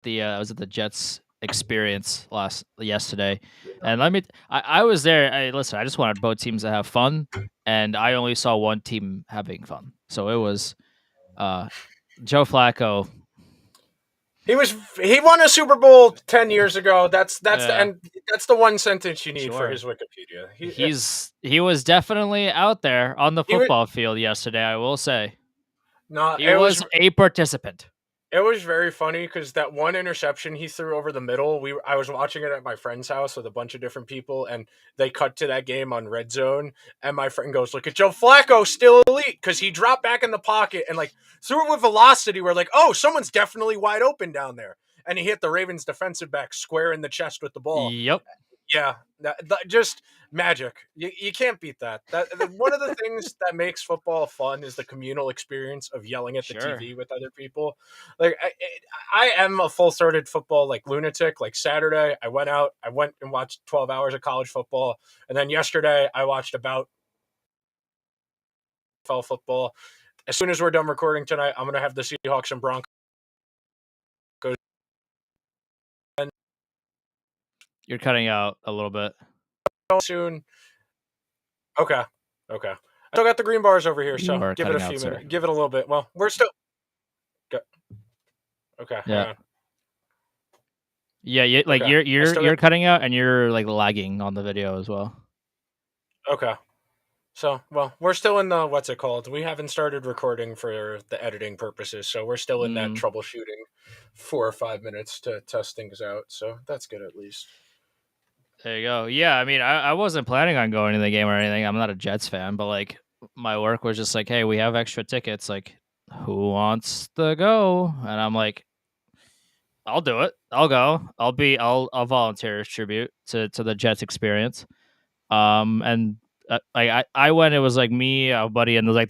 I was at the Jets experience yesterday, and I was there. Listen, I just wanted both teams to have fun, and I only saw one team having fun. So it was Joe Flacco. He won a Super Bowl 10 years ago. That's the one sentence you need for Sure. his Wikipedia. He was definitely out there on the He was football field yesterday. I will say no, he was a participant. it was very funny because that one interception he threw over the middle. I was watching it at my friend's house with a bunch of different people, and they cut to that game on Red Zone. And my friend goes, "Look at Joe Flacco, still elite," because he dropped back in the pocket and like threw it with velocity. We're like, "Oh, someone's definitely wide open down there," and he hit the Ravens defensive back square in the chest with the ball. Yep. Yeah, just magic. You can't beat that. One of the things that makes football fun is the communal experience of yelling at the TV with other people. Like I am a full-throated football like lunatic. Like Saturday, I went and watched 12 hours of college football, and then yesterday I watched about NFL football. As soon as we're done recording tonight, I'm gonna have the Seahawks and Broncos. You're cutting out a little bit. Soon. Okay. I still got the green bars over here, so give it a few minutes. Give it a little bit. Well, we're still. Okay. Yeah. Hang on. Yeah. You're cutting out, and you're like lagging on the video as well. Okay. So, well, we're still in the what's it called? We haven't started recording for the editing purposes, so we're still in that troubleshooting 4 or 5 minutes to test things out. So that's good at least. There you go. Yeah, I mean, I wasn't planning on going to the game or anything. I'm not a Jets fan, but like my work was just like, hey, we have extra tickets. Like, who wants to go? And I'm like, I'll do it. I'll go. I'll volunteer as tribute to the Jets experience. And I went. It was like me, a buddy, and there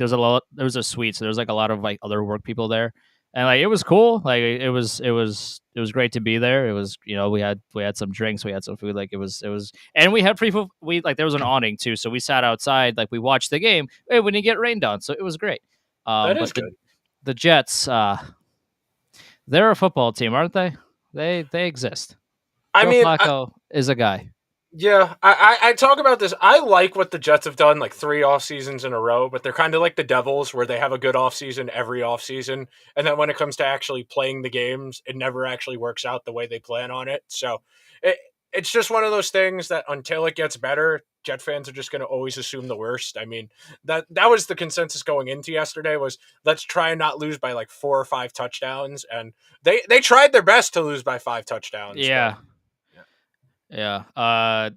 was a suite, so there was like a lot of like other work people there, and like it was cool. Like it was great to be there. It was we had some drinks, we had some food. Like it was, and we had we like there was an awning too, so we sat outside. Like we watched the game. It didn't get rained on, so it was great. That is good. The Jets, they're a football team, aren't they? They exist. Joe Flacco is a guy. Yeah, I talk about this. I like what the Jets have done, like 3 off seasons in a row, but they're kind of like the Devils, where they have a good off season every off season, and then when it comes to actually playing the games, it never actually works out the way they plan on it. So it's just one of those things that until it gets better, Jet fans are just going to always assume the worst. I mean, that was the consensus going into yesterday was let's try and not lose by like 4 or 5 touchdowns, and they tried their best to lose by 5 touchdowns. Yeah. But... Yeah, I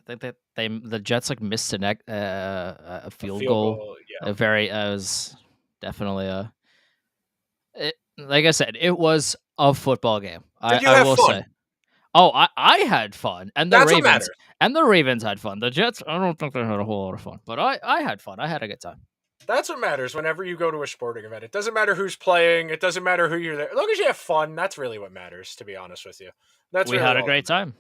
think that the Jets like missed a field goal. Yeah. It was definitely like I said, it was a football game. I will say. Oh, I had fun, and the Ravens had fun. The Jets, I don't think they had a whole lot of fun, but I had fun. I had a good time. That's what matters whenever you go to a sporting event. It doesn't matter who's playing. It doesn't matter who you're there. As long as you have fun, that's really what matters, to be honest with you. We had a great time.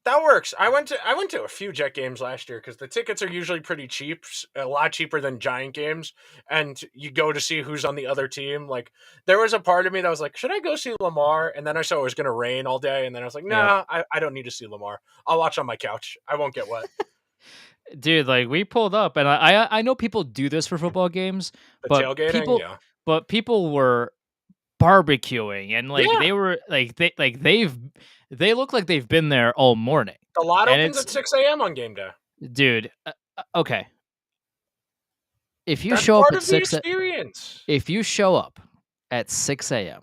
That works. I went to a few Jet games last year because the tickets are usually pretty cheap, a lot cheaper than Giant games, and you go to see who's on the other team. Like there was a part of me that was like, should I go see Lamar? And then I saw it was going to rain all day, and then I was like, nah, I don't need to see Lamar. I'll watch on my couch. I won't get wet. Dude, like we pulled up, and I know people do this for football games, but people were barbecuing, and like they were they look like they've been there all morning. The lot opens at 6 a.m. on game day. Dude, okay. If you show up at 6 if you show up at 6 a.m.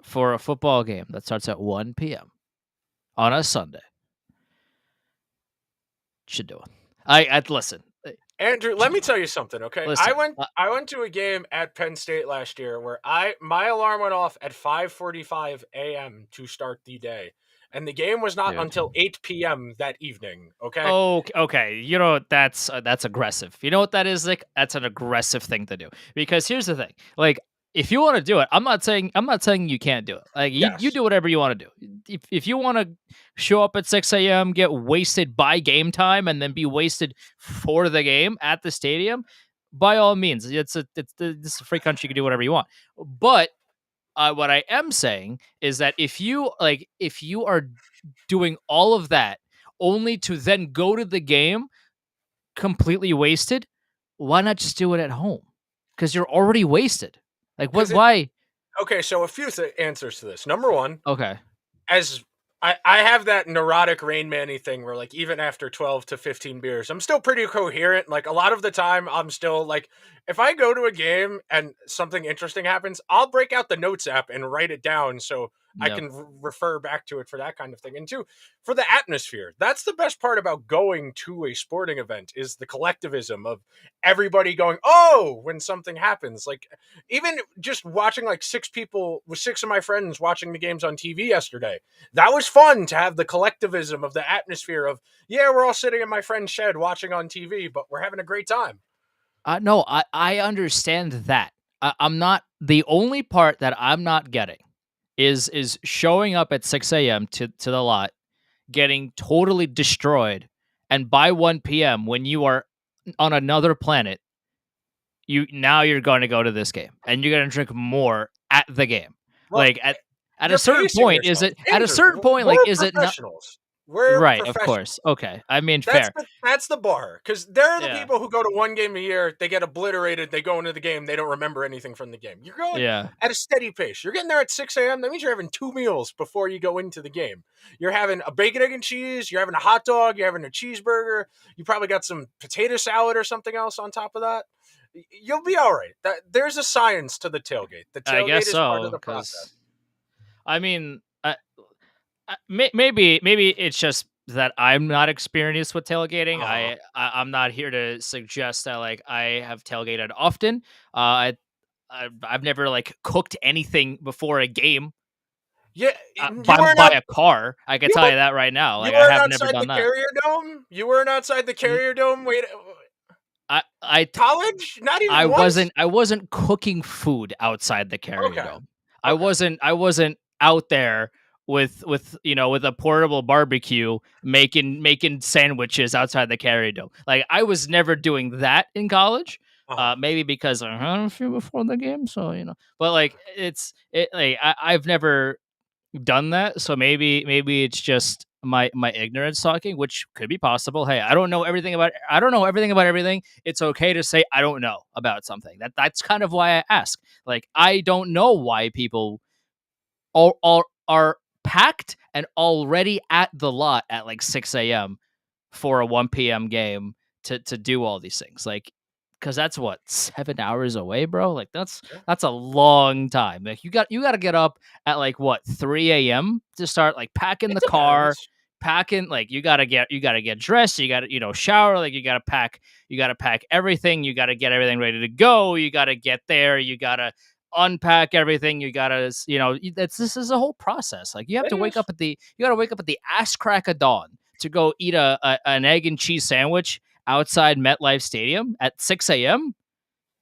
for a football game that starts at 1 p.m. on a Sunday, should do it. I listen. Andrew, let me tell you something, okay? Listen, I went to a game at Penn State last year where my alarm went off at 5:45 a.m. to start the day. And the game was not until 8 p.m. that evening, okay? Oh, okay. You know, that's aggressive. You know what that is, like? That's an aggressive thing to do. Because here's the thing. Like, if you want to do it, I'm not saying you can't do it. Like you do whatever you want to do. If you want to show up at 6 a.m., get wasted by game time, and then be wasted for the game at the stadium, by all means, this is a free country. You can do whatever you want. But What I am saying is that if you are doing all of that only to then go to the game completely wasted, why not just do it at home? Because you're already wasted. Like what? Because it Why? okay, so a few answers to this. Number one, Okay. as I have that neurotic Rain Man-y thing where like even after 12 to 15 beers, I'm still pretty coherent. Like a lot of the time I'm still like if I go to a game and something interesting happens, I'll break out the notes app and write it down so I Yep. can refer back to it for that kind of thing. And two, for the atmosphere. That's the best part about going to a sporting event is the collectivism of everybody going, "Oh," when something happens. Like even just watching like six people with six of my friends watching the games on TV yesterday, that was fun to have the collectivism of the atmosphere of, yeah, we're all sitting in my friend's shed watching on TV, but we're having a great time. No, I understand that. I'm not the only part that I'm not getting is showing up at 6 a.m. to the lot, getting totally destroyed, and by 1 p.m. when you are on another planet, you're going to go to this game and you're going to drink more at the game. Well, Like at a you're certain pacing point, is yourself. it at a Andrew, certain point like we're is it not professionals. We're right? Of course. professionals. Okay. I mean, fair. That's the bar because they're the Yeah. people who go to one game a year. They get obliterated. They go into the game. They don't remember anything from the game. You're going Yeah. at a steady pace. You're getting there at 6 a.m. That means you're having two meals before you go into the game. You're having a bacon, egg, and cheese. You're having a hot dog. You're having a cheeseburger. You probably got some potato salad or something else on top of that. You'll be all right. There's a science to the tailgate. The I tailgate guess is part of so the cuz process. I mean, maybe it's just that I'm not experienced with tailgating. Uh-huh. I'm not here to suggest that like I have tailgated often. I've never like cooked anything before a game Yeah, by a car. I can you tell weren't you that right now. you Like I weren't have never outside the done that. Carrier Dome. You weren't outside the N- Carrier Dome. Wait, I college? Not I even once. wasn't cooking food outside the Carrier Okay, Dome. okay. I wasn't out there with with a portable barbecue making sandwiches outside the Carrier Dome. Like I was never doing that in college. Uh-huh. Maybe because I had a few before the game, so But like I've never done that, so maybe it's just my ignorance talking, which could be possible. Hey, I don't know everything about everything. It's okay to say I don't know about something. That's kind of why I ask. Like I don't know why people are packed and already at the lot at like 6 a.m. for a 1 p.m. game to do all these things. Like because that's what 7 hours away, bro. Like Yeah. that's a long time. Like you got to get up at like what 3 a.m. to start like packing It the car, depends. packing like you got to get dressed. You got to shower. Like you got to pack everything. You got to get everything ready to go. You got to get there. You got to unpack everything. You gotta, this is a whole process. Like you have It to wake is. up you gotta wake up at the ass crack of dawn to go eat an egg and cheese sandwich outside MetLife Stadium at 6 a.m.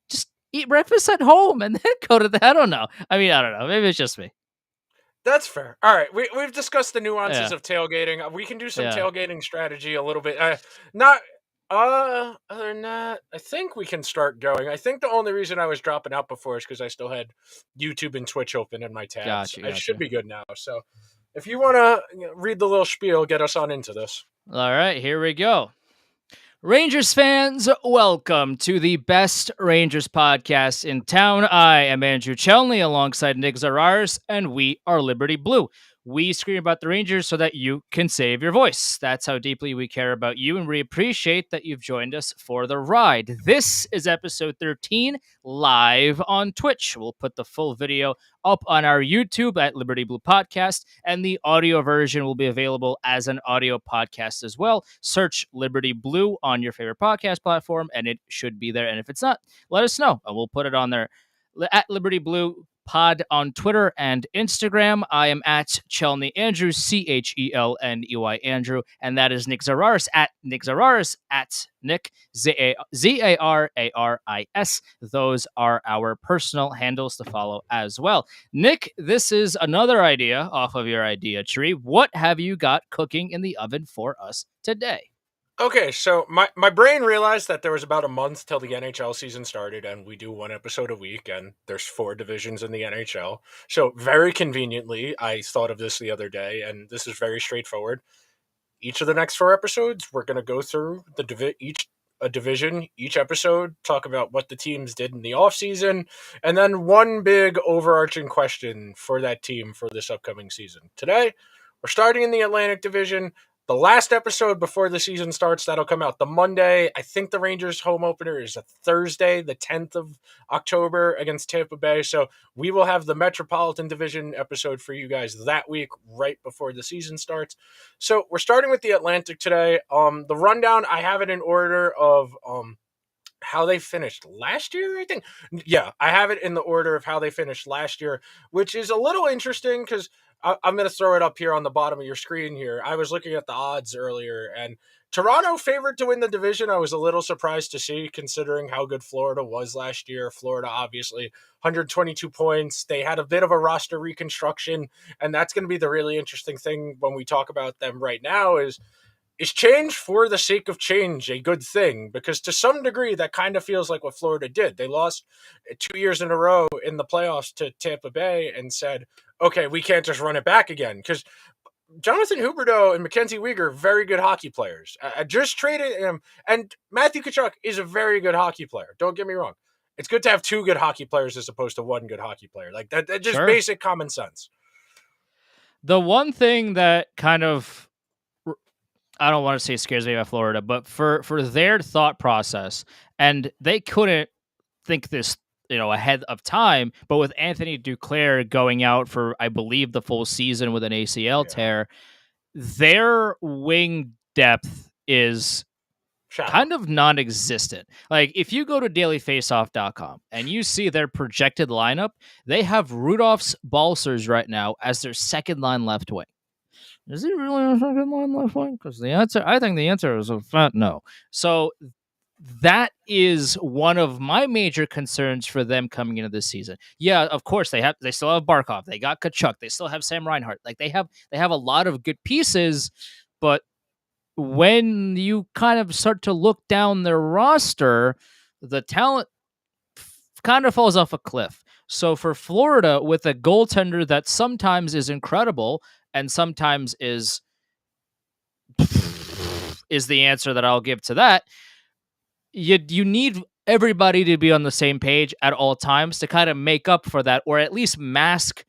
Just eat breakfast at home and then go to the. I don't know. I mean, I don't know. Maybe it's just me. That's fair. All right, we've discussed the nuances Yeah, of tailgating. We can do some yeah. tailgating strategy a little bit. Not other than that, I think we can start going. I think the only reason I was dropping out before is because I still had YouTube and Twitch open in my tabs. Gotcha, I should gotcha. be good now. So, if you want to read the little spiel, get us on into this. All right, here we go. Rangers fans, welcome to the best Rangers podcast in town. I am Andrew Chelney alongside Nick Zararis, and we are Liberty Blue. We scream about the Rangers so that you can save your voice. That's how deeply we care about you, and we appreciate that you've joined us for the ride. This is episode 13, live on Twitch. We'll put the full video up on our YouTube at Liberty Blue Podcast, and the audio version will be available as an audio podcast as well. Search Liberty Blue on your favorite podcast platform, and it should be there. And if it's not, let us know, and we'll put it on there at Liberty Blue Pod on Twitter and Instagram. I am at Chelney Andrew, CHELNEY Andrew, and that is Nick Zararis at Nick Zararis at Nick Zararis. Those are our personal handles to follow as well. Nick, this is another idea off of your idea tree. What have you got cooking in the oven for us today? Okay, so my brain realized that there was about a month till the NHL season started, and we do one episode a week, and there's 4 divisions in the NHL. So very conveniently, I thought of this the other day, and this is very straightforward. Each of the next 4 episodes, we're going to go through each a division, each episode, talk about what the teams did in the off season, and then one big overarching question for that team for this upcoming season. Today, we're starting in the Atlantic Division. The last episode before the season starts, that'll come out the Monday. I think the Rangers' home opener is a Thursday, the 10th of October against Tampa Bay. So we will have the Metropolitan Division episode for you guys that week, right before the season starts. So we're starting with the Atlantic today. The rundown, I have it in order of how they finished last year, I think. Yeah, I have it in the order of how they finished last year, which is a little interesting because I'm going to throw it up here on the bottom of your screen here. I was looking at the odds earlier, and Toronto favored to win the division. I was a little surprised to see, considering how good Florida was last year. Florida, obviously, 122 points. They had a bit of a roster reconstruction, and that's going to be the really interesting thing when we talk about them right now is change for the sake of change a good thing? Because to some degree, that kind of feels like what Florida did. They lost 2 years in a row in the playoffs to Tampa Bay and said, okay, we can't just run it back again. Because Jonathan Huberdeau and Mackenzie Weegar, very good hockey players. I just traded him. And Matthew Tkachuk is a very good hockey player. Don't get me wrong. It's good to have 2 good hockey players as opposed to 1 good hockey player. Like that just Sure. basic common sense. The one thing that kind of, I don't want to say scares me about Florida, but for their thought process, and they couldn't think this, ahead of time, but with Anthony Duclair going out for, I believe, the full season with an ACL Yeah. tear, their wing depth is Shallow. kind of non-existent. Like, if you go to dailyfaceoff.com and you see their projected lineup, they have Rudolph's Balsers right now as their second line left wing. Is he really a second line left wing? Because I think the answer is a fat no. So that is one of my major concerns for them coming into this season. Yeah, of course they still have Barkov, they got Kachuk, they still have Sam Reinhart. Like, they have a lot of good pieces, but when you kind of start to look down their roster, the talent kind of falls off a cliff. So for Florida, with a goaltender that sometimes is incredible and sometimes is the answer that I'll give to that, you need everybody to be on the same page at all times to kind of make up for that, or at least mask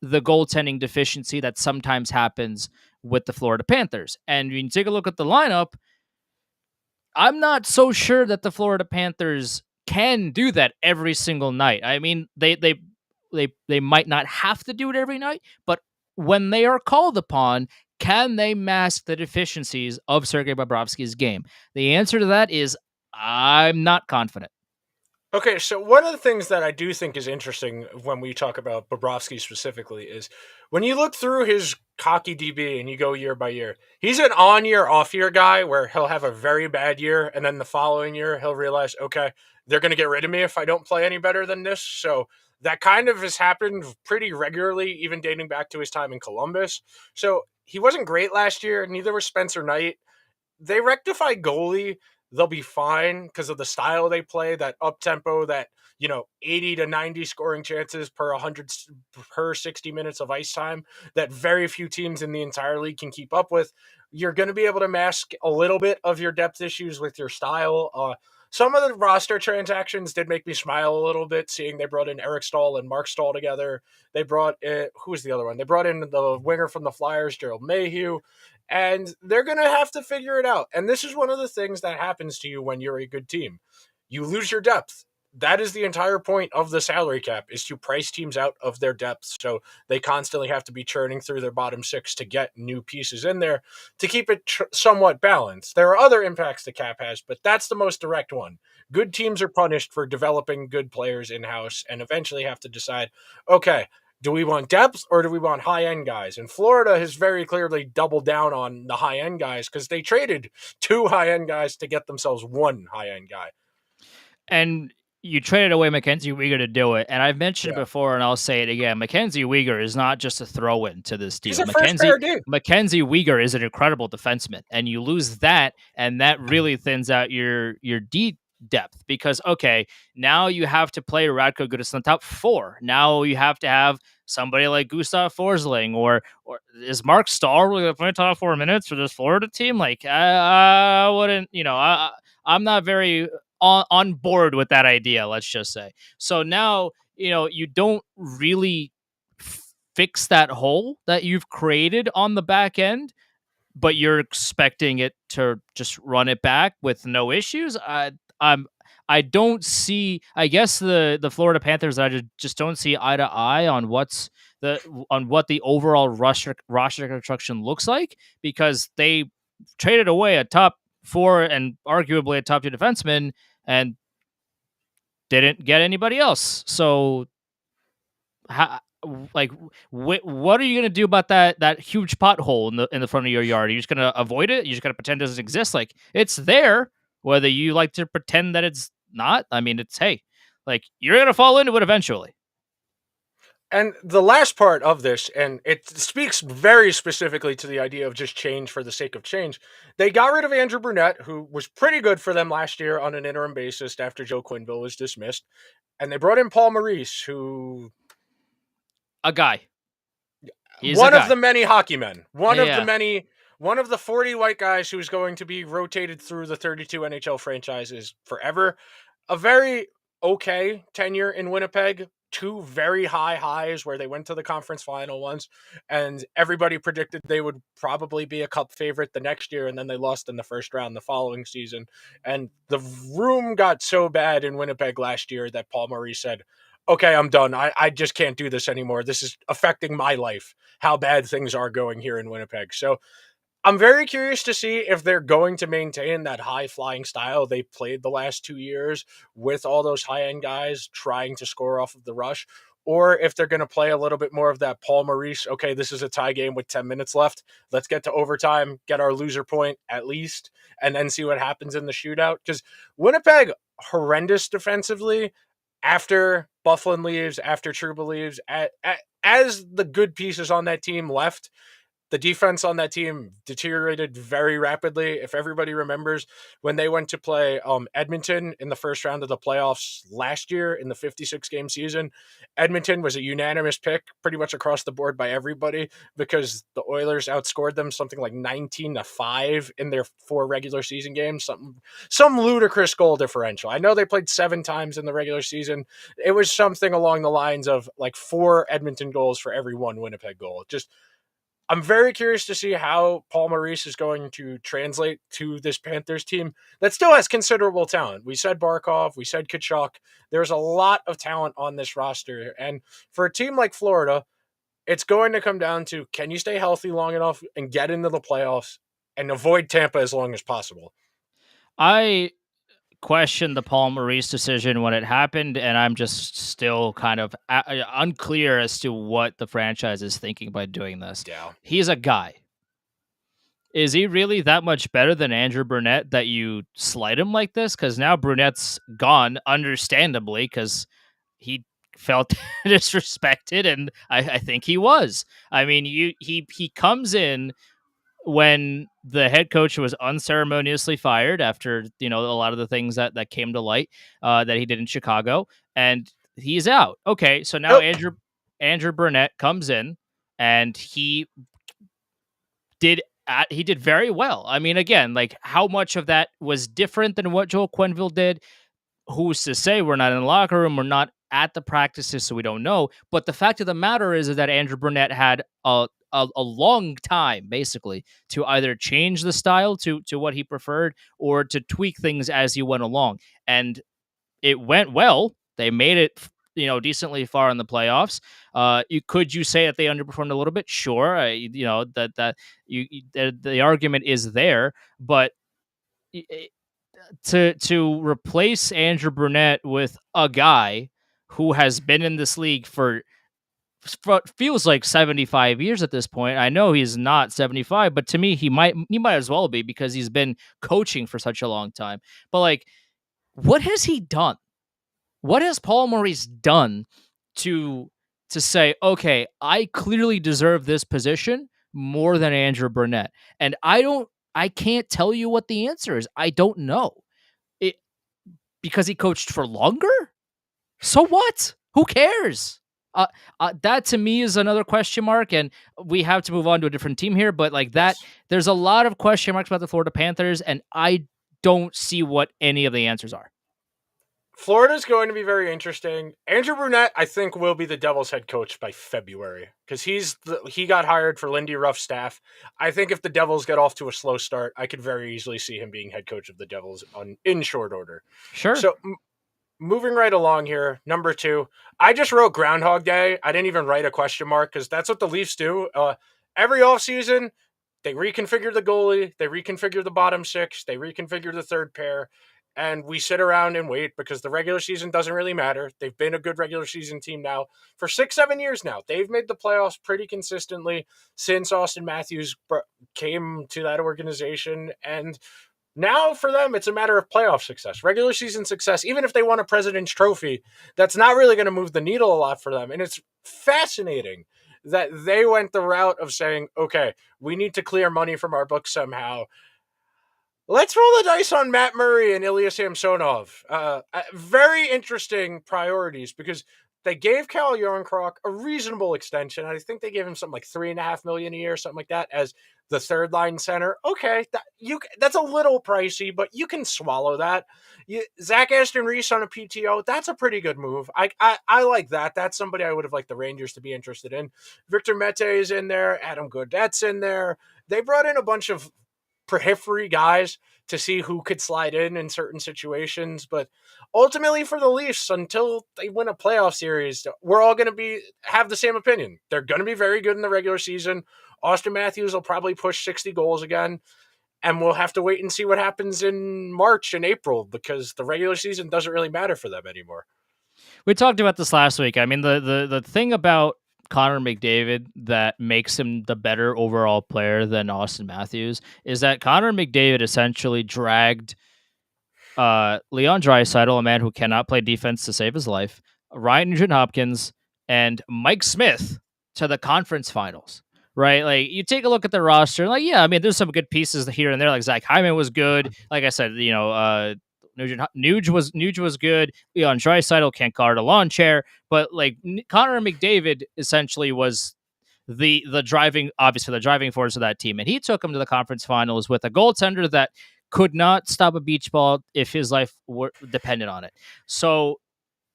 the goaltending deficiency that sometimes happens with the Florida Panthers. And when you take a look at the lineup, I'm not so sure that the Florida Panthers can do that every single night. I mean, they might not have to do it every night, but when they are called upon, can they mask the deficiencies of Sergei Bobrovsky's game? The answer to that is I'm not confident. Okay, so one of the things that I do think is interesting when we talk about Bobrovsky specifically is when you look through his hockey DB and you go year by year, he's an on year, off year guy where he'll have a very bad year and then the following year he'll realize, okay, they're going to get rid of me if I don't play any better than this. So that kind of has happened pretty regularly, even dating back to his time in Columbus. So he wasn't great last year, neither was Spencer Knight. They rectify goalie, they'll be fine because of the style they play, that up tempo, that 80 to 90 scoring chances per 100 per 60 minutes of ice time that very few teams in the entire league can keep up with. You're going to be able to mask a little bit of your depth issues with your style. Some of the roster transactions did make me smile a little bit, seeing they brought in Eric Stahl and Mark Stahl together. They brought in, who was the other one? They brought in the winger from the Flyers, Gerald Mayhew, and they're going to have to figure it out. And this is one of the things that happens to you when you're a good team. You lose your depth. That is the entire point of the salary cap, is to price teams out of their depth. So they constantly have to be churning through their bottom six to get new pieces in there to keep it somewhat balanced. There are other impacts the cap has, but that's the most direct one. Good teams are punished for developing good players in-house and eventually have to decide, okay, do we want depth or do we want high end guys? And Florida has very clearly doubled down on the high end guys because they traded 2 high end guys to get themselves 1 high end guy. And you traded away Mackenzie Weegar to do it, and I've mentioned Yeah. before, and I'll say it again. Mackenzie Weegar is not just a throw-in to this He's deal. a first pair D. Mackenzie Weegar is an incredible defenseman, and you lose that, and that really thins out your D depth because okay, now you have to play Radko Gudas on the top four. Now you have to have somebody like Gustav Forsling or is Mark Stahl really going to play top 4 minutes for this Florida team? Like I wouldn't, I'm not very on board with that idea, let's just say. So now, you don't really fix that hole that you've created on the back end, but you're expecting it to just run it back with no issues. I'm I don't see. I guess the Florida Panthers, I just don't see eye to eye on what the overall roster construction looks like because they traded away a top four and arguably a top two defenseman and didn't get anybody else. So, how, like, what are you gonna do about that huge pothole in the front of your yard? Are you just gonna avoid it? You just gonna pretend it doesn't exist? Like, it's there, whether you like to pretend that it's not. I mean, it's hey, like you're gonna fall into it eventually. And the last part of this, and it speaks very specifically to the idea of just change for the sake of change. They got rid of Andrew Brunette, who was pretty good for them last year on an interim basis after Joe Quenneville was dismissed. And they brought in Paul Maurice, who A guy. He's a one of guy. the many hockey men, Yeah. one of the 40 white guys who's going to be rotated through the 32 NHL franchises forever. A very okay tenure in Winnipeg. Two very high highs where they went to the conference final once, and everybody predicted they would probably be a cup favorite the next year, and then they lost in the first round the following season. And the room got so bad in Winnipeg last year that Paul Maurice said, okay, I'm done. I just can't do this anymore. This is affecting my life, how bad things are going here in Winnipeg. So I'm very curious to see if they're going to maintain that high flying style they played the last 2 years with all those high end guys trying to score off of the rush, or if they're going to play a little bit more of that Paul Maurice. Okay, this is a tie game with 10 minutes left. Let's get to overtime, get our loser point at least, and then see what happens in the shootout. Because Winnipeg, horrendous defensively after Bufflin leaves, after Trouba leaves, as the good pieces on that team left, the defense on that team deteriorated very rapidly. If everybody remembers when they went to play Edmonton in the first round of the playoffs last year in the 56 game season, Edmonton was a unanimous pick pretty much across the board by everybody because the Oilers outscored them something like 19-5 in their 4 regular season games, some ludicrous goal differential. I know they played 7 times in the regular season. It was something along the lines of like 4 Edmonton goals for every 1 Winnipeg goal. Just I'm very curious to see how Paul Maurice is going to translate to this Panthers team that still has considerable talent. We said Barkov, we said Kachuk. There's a lot of talent on this roster. And for a team like Florida, it's going to come down to can you stay healthy long enough and get into the playoffs and avoid Tampa as long as possible? I questioned the Paul Maurice decision when it happened, and I'm just still kind of unclear as to what the franchise is thinking by doing this. Yeah. He's a guy. Is he really that much better than Andrew Brunette that you slight him like this? Because now Brunette's gone, understandably, because he felt disrespected, and I think he was. I mean, he comes in when the head coach was unceremoniously fired after a lot of the things that came to light that he did in Chicago, and he's out. Okay, so now Nope. Andrew Burnett comes in, and he did very well. I mean, again, like how much of that was different than what Joel Quenneville did? Who's to say? We're not in the locker room. We're not at the practices, so we don't know. But the fact of the matter is that Andrew Burnett had a long time, basically, to either change the style to what he preferred or to tweak things as he went along. And it went well. They made it, decently far in the playoffs. Could you say that they underperformed a little bit? Sure. The argument is there, but to replace Andrew Brunette with a guy who has been in this league for feels like 75 years at this point. I know he's not 75, but to me he might as well be because he's been coaching for such a long time. But like, what has he done? what has Paul Maurice done to say, okay, I clearly deserve this position more than Andrew Burnett? And I can't tell you what the answer is. I don't know. It because he coached for longer? So what? Who cares? Uh, that to me is another question mark, and we have to move on to a different team here. But like that, Yes. there's a lot of question marks about the Florida Panthers, and I don't see what any of the answers are. Florida's going to be very interesting. Andrew Brunette, I think, will be the Devils head coach by February because he got hired for Lindy Ruff's staff. I think if the Devils get off to a slow start, I could very easily see him being head coach of the Devils in short order. Sure. So moving right along here, number 2, I just wrote Groundhog Day. I didn't even write a question mark because that's what the Leafs do. Every offseason, they reconfigure the goalie, they reconfigure the bottom 6, they reconfigure the third pair, and we sit around and wait because the regular season doesn't really matter. They've been a good regular season team now for 6-7 years now. They've made the playoffs pretty consistently since Austin Matthews came to that organization, and now for them, it's a matter of playoff success, regular season success. Even if they won a President's Trophy, that's not really going to move the needle a lot for them. And it's fascinating that they went the route of saying, okay, we need to clear money from our books somehow. Let's roll the dice on Matt Murray and Ilya Samsonov. Very interesting priorities because they gave Cal Yarncroc a reasonable extension. I think they gave him something like $3.5 million a year, something like that, as the third line center. Okay, that's a little pricey, but you can swallow that. Zach Aston Reese on a PTO, that's a pretty good move. I like that. That's somebody I would have liked the Rangers to be interested in. Victor Mete is in there. Adam Gaudette's in there. They brought in a bunch of periphery guys to see who could slide in certain situations. But ultimately, for the Leafs, until they win a playoff series, we're all going to have the same opinion. They're going to be very good in the regular season. Austin Matthews will probably push 60 goals again. And we'll have to wait and see what happens in March and April because the regular season doesn't really matter for them anymore. We talked about this last week. I mean, the thing about Connor McDavid that makes him the better overall player than Austin Matthews is that Connor McDavid essentially dragged Leon Draisaitl, a man who cannot play defense to save his life, Ryan Nugent-Hopkins, and Mike Smith to the conference finals. Right, like you take a look at the roster, like yeah, I mean, there's some good pieces here and there. Like Zach Hyman was good. Like I said, Nuge was good. Leon Draisaitl can't guard a lawn chair, but like Connor McDavid essentially was the driving force of that team, and he took him to the conference finals with a goaltender that could not stop a beach ball if his life were dependent on it. So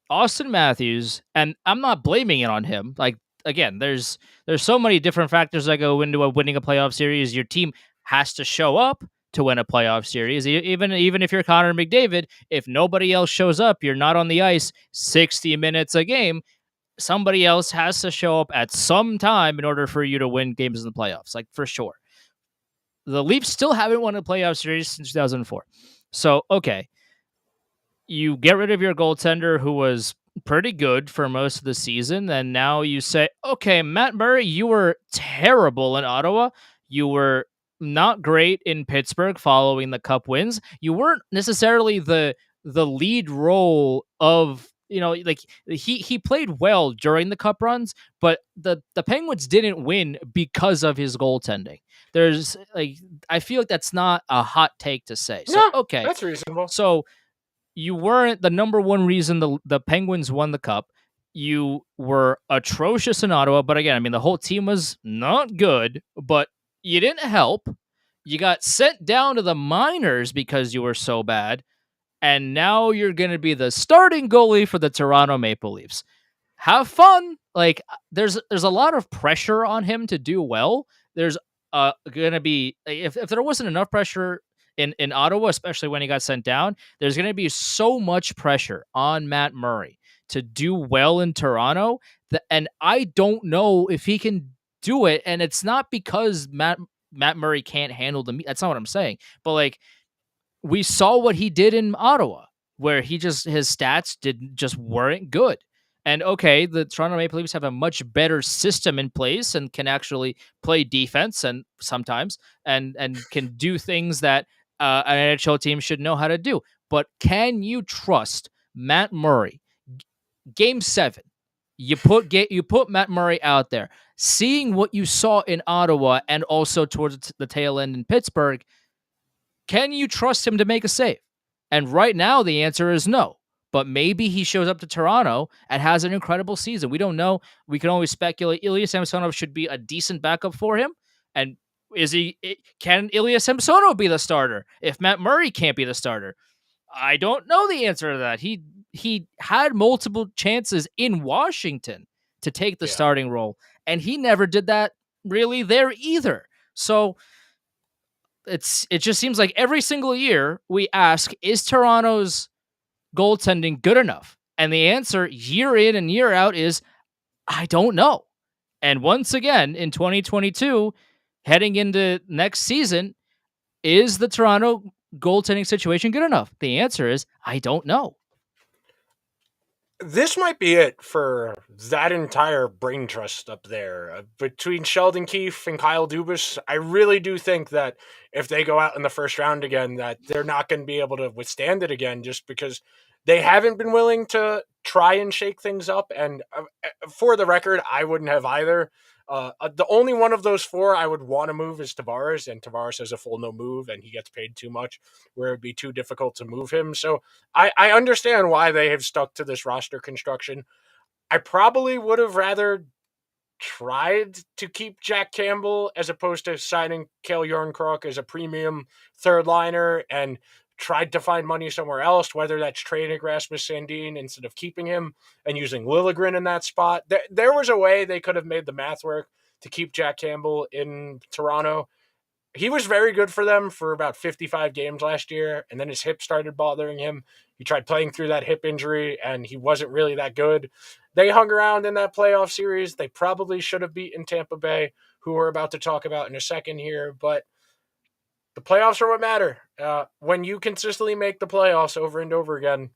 Austin Matthews, and I'm not blaming it on him. Like again, there's so many different factors that go into winning a playoff series. Your team has to show up to win a playoff series. Even if you're Connor McDavid, if nobody else shows up, you're not on the ice 60 minutes a game. Somebody else has to show up at some time in order for you to win games in the playoffs, like for sure. The Leafs still haven't won a playoff series since 2004. So, okay, you get rid of your goaltender who was pretty good for most of the season, and now you say, okay, Matt Murray, you were terrible in Ottawa. You were not great in Pittsburgh following the Cup wins. You weren't necessarily the lead role of like he played well during the Cup runs, but the Penguins didn't win because of his goaltending. There's like I feel like that's not a hot take to say. So No, okay, that's reasonable. so you weren't the number one reason the Penguins won the Cup. You were atrocious in Ottawa, but again, I mean, the whole team was not good, but you didn't help. You got sent down to the minors because you were so bad, and now you're going to be the starting goalie for the Toronto Maple Leafs. Have fun. Like there's a lot of pressure on him to do well. There's going to be if there wasn't enough pressure in Ottawa, especially when he got sent down, there's going to be so much pressure on Matt Murray to do well in Toronto and I don't know if he can do it, and it's not because Matt Murray can't handle that's not what I'm saying. But like we saw what he did in Ottawa, where his stats just weren't good. And okay, the Toronto Maple Leafs have a much better system in place and can actually play defense and sometimes and can do things that an NHL team should know how to do. But can you trust Matt Murray Game 7, you put Matt Murray out there, seeing what you saw in Ottawa and also towards the tail end in Pittsburgh. Can you trust him to make a save? And right now, the answer is no. But maybe he shows up to Toronto and has an incredible season. We don't know. We can always speculate. Ilya Samsonov should be a decent backup for him. And can Ilya Samsonov be the starter if Matt Murray can't be the starter? I don't know the answer to that. He had multiple chances in Washington to take the Yeah. starting role, and he never did that really there either. So it just seems like every single year we ask, is Toronto's goaltending good enough? And the answer year in and year out is, I don't know. And once again, in 2022, heading into next season, is the Toronto goaltending situation good enough? The answer is, I don't know. This might be it for that entire brain trust up there. Between Sheldon Keefe and Kyle Dubas, I really do think that if they go out in the first round again, that they're not going to be able to withstand it again just because they haven't been willing to try and shake things up. And for the record, I wouldn't have either. The only one of those four I would want to move is Tavares, and Tavares has a full no move, and he gets paid too much, where it'd be too difficult to move him. So I understand why they have stuck to this roster construction. I probably would have rather tried to keep Jack Campbell as opposed to signing Cale Yarncroc as a premium third liner and tried to find money somewhere else, whether that's trading Rasmus Sandin instead of keeping him and using Liljegren in that spot. There was a way they could have made the math work to keep Jack Campbell in Toronto. He was very good for them for about 55 games last year, and then his hip started bothering him. He tried playing through that hip injury, and he wasn't really that good. They hung around in that playoff series. They probably should have beaten Tampa Bay, who we're about to talk about in a second here, but the playoffs are what matter. When you consistently make the playoffs over and over again,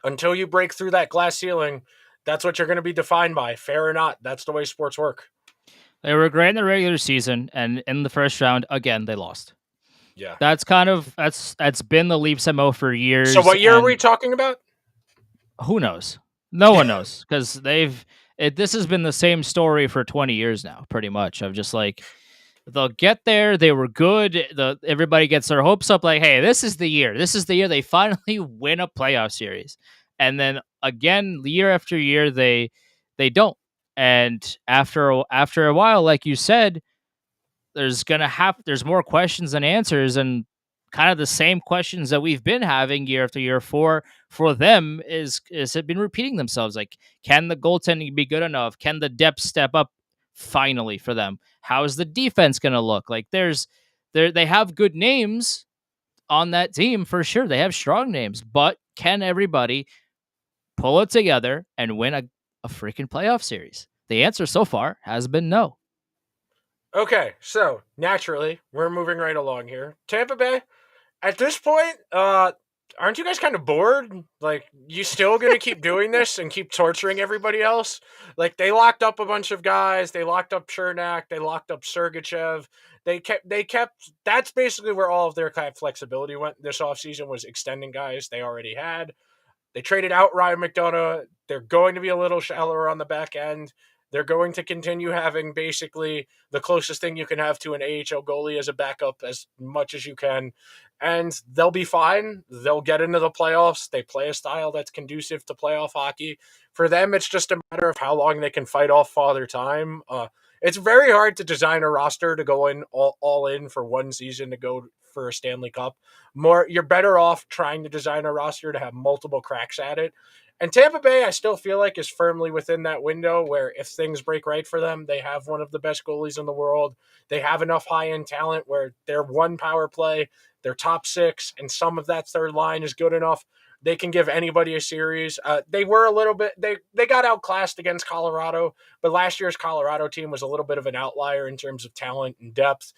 until you break through that glass ceiling, that's what you're going to be defined by. Fair or not, that's the way sports work. They were great in the regular season, and in the first round, again, they lost. Yeah. That's been the Leafs MO for years. So what year are we talking about? Who knows? No one knows, because this has been the same story for 20 years now, pretty much. Of just like, they'll get there, they were good. Everybody gets their hopes up, like, hey, this is the year. This is the year they finally win a playoff series, and then again, year after year, they don't. And after a while, like you said, there's more questions than answers, and kind of the same questions that we've been having year after year for them is have been repeating themselves. Like, can the goaltending be good enough? Can the depth step up finally for them? How is the defense going to look? Like, they have good names on that team for sure. They have strong names, but can everybody pull it together and win a freaking playoff series? The answer so far has been no. Okay, so naturally, we're moving right along here. Tampa Bay, at this point, aren't you guys kind of bored? Like, you still going to keep doing this and keep torturing everybody else? Like, they locked up a bunch of guys. They locked up Chernak. They locked up Sergachev. They kept, that's basically where all of their kind of flexibility went this offseason, was extending guys they already had. They traded out Ryan McDonough. They're going to be a little shallower on the back end. They're going to continue having basically the closest thing you can have to an AHL goalie as a backup as much as you can. And they'll be fine. They'll get into the playoffs. They play a style that's conducive to playoff hockey. For them, it's just a matter of how long they can fight off Father Time. It's very hard to design a roster to go in all in for one season to go for a Stanley Cup. You're better off trying to design a roster to have multiple cracks at it. And Tampa Bay, I still feel like, is firmly within that window where if things break right for them, they have one of the best goalies in the world. They have enough high-end talent where their one power play, their top six, and some of that third line is good enough. They can give anybody a series. They were a little bit, they got outclassed against Colorado, but last year's Colorado team was a little bit of an outlier in terms of talent and depth.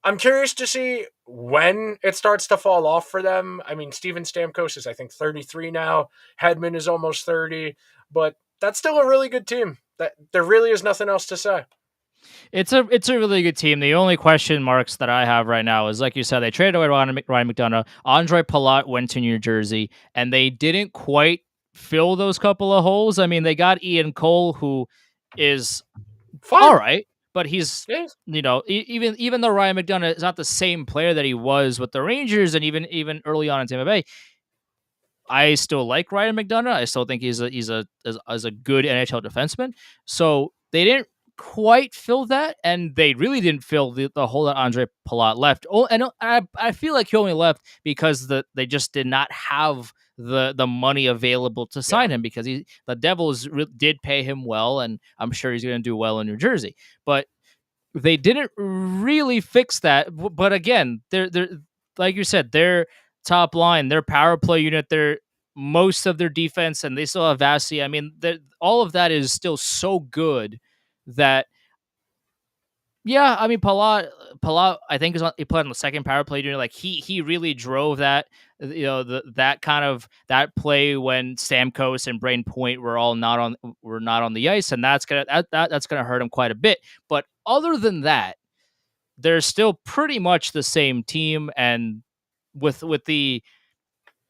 I'm curious to see when it starts to fall off for them. I mean, Steven Stamkos is, I think, 33 now. Hedman is almost 30, but that's still a really good team. There really is nothing else to say. It's a really good team. The only question marks that I have right now is, like you said, they traded away Ryan McDonough. Andre Palat went to New Jersey, and they didn't quite fill those couple of holes. I mean, they got Ian Cole, who is all Fine. right, but he's Yes. even though Ryan McDonough is not the same player that he was with the Rangers and even early on in Tampa Bay, I still like Ryan McDonough. I still think he's a good NHL defenseman. So they didn't quite fill that, and they really didn't fill the hole that Andre Palat left. Oh, and I feel like he only left because they just did not have the money available to Yeah. sign him because the Devils did pay him well, and I'm sure he's going to do well in New Jersey. But they didn't really fix that. But again, they're like you said, their top line, their power play unit, their most of their defense, and they still have Vasi. I mean, all of that is still so good that yeah, I mean Palat, I think he played on the second power play unit. Like he really drove that, that kind of that play when Stamkos and Brain Point were not on the ice, and that's gonna hurt him quite a bit. But other than that, they're still pretty much the same team, and with the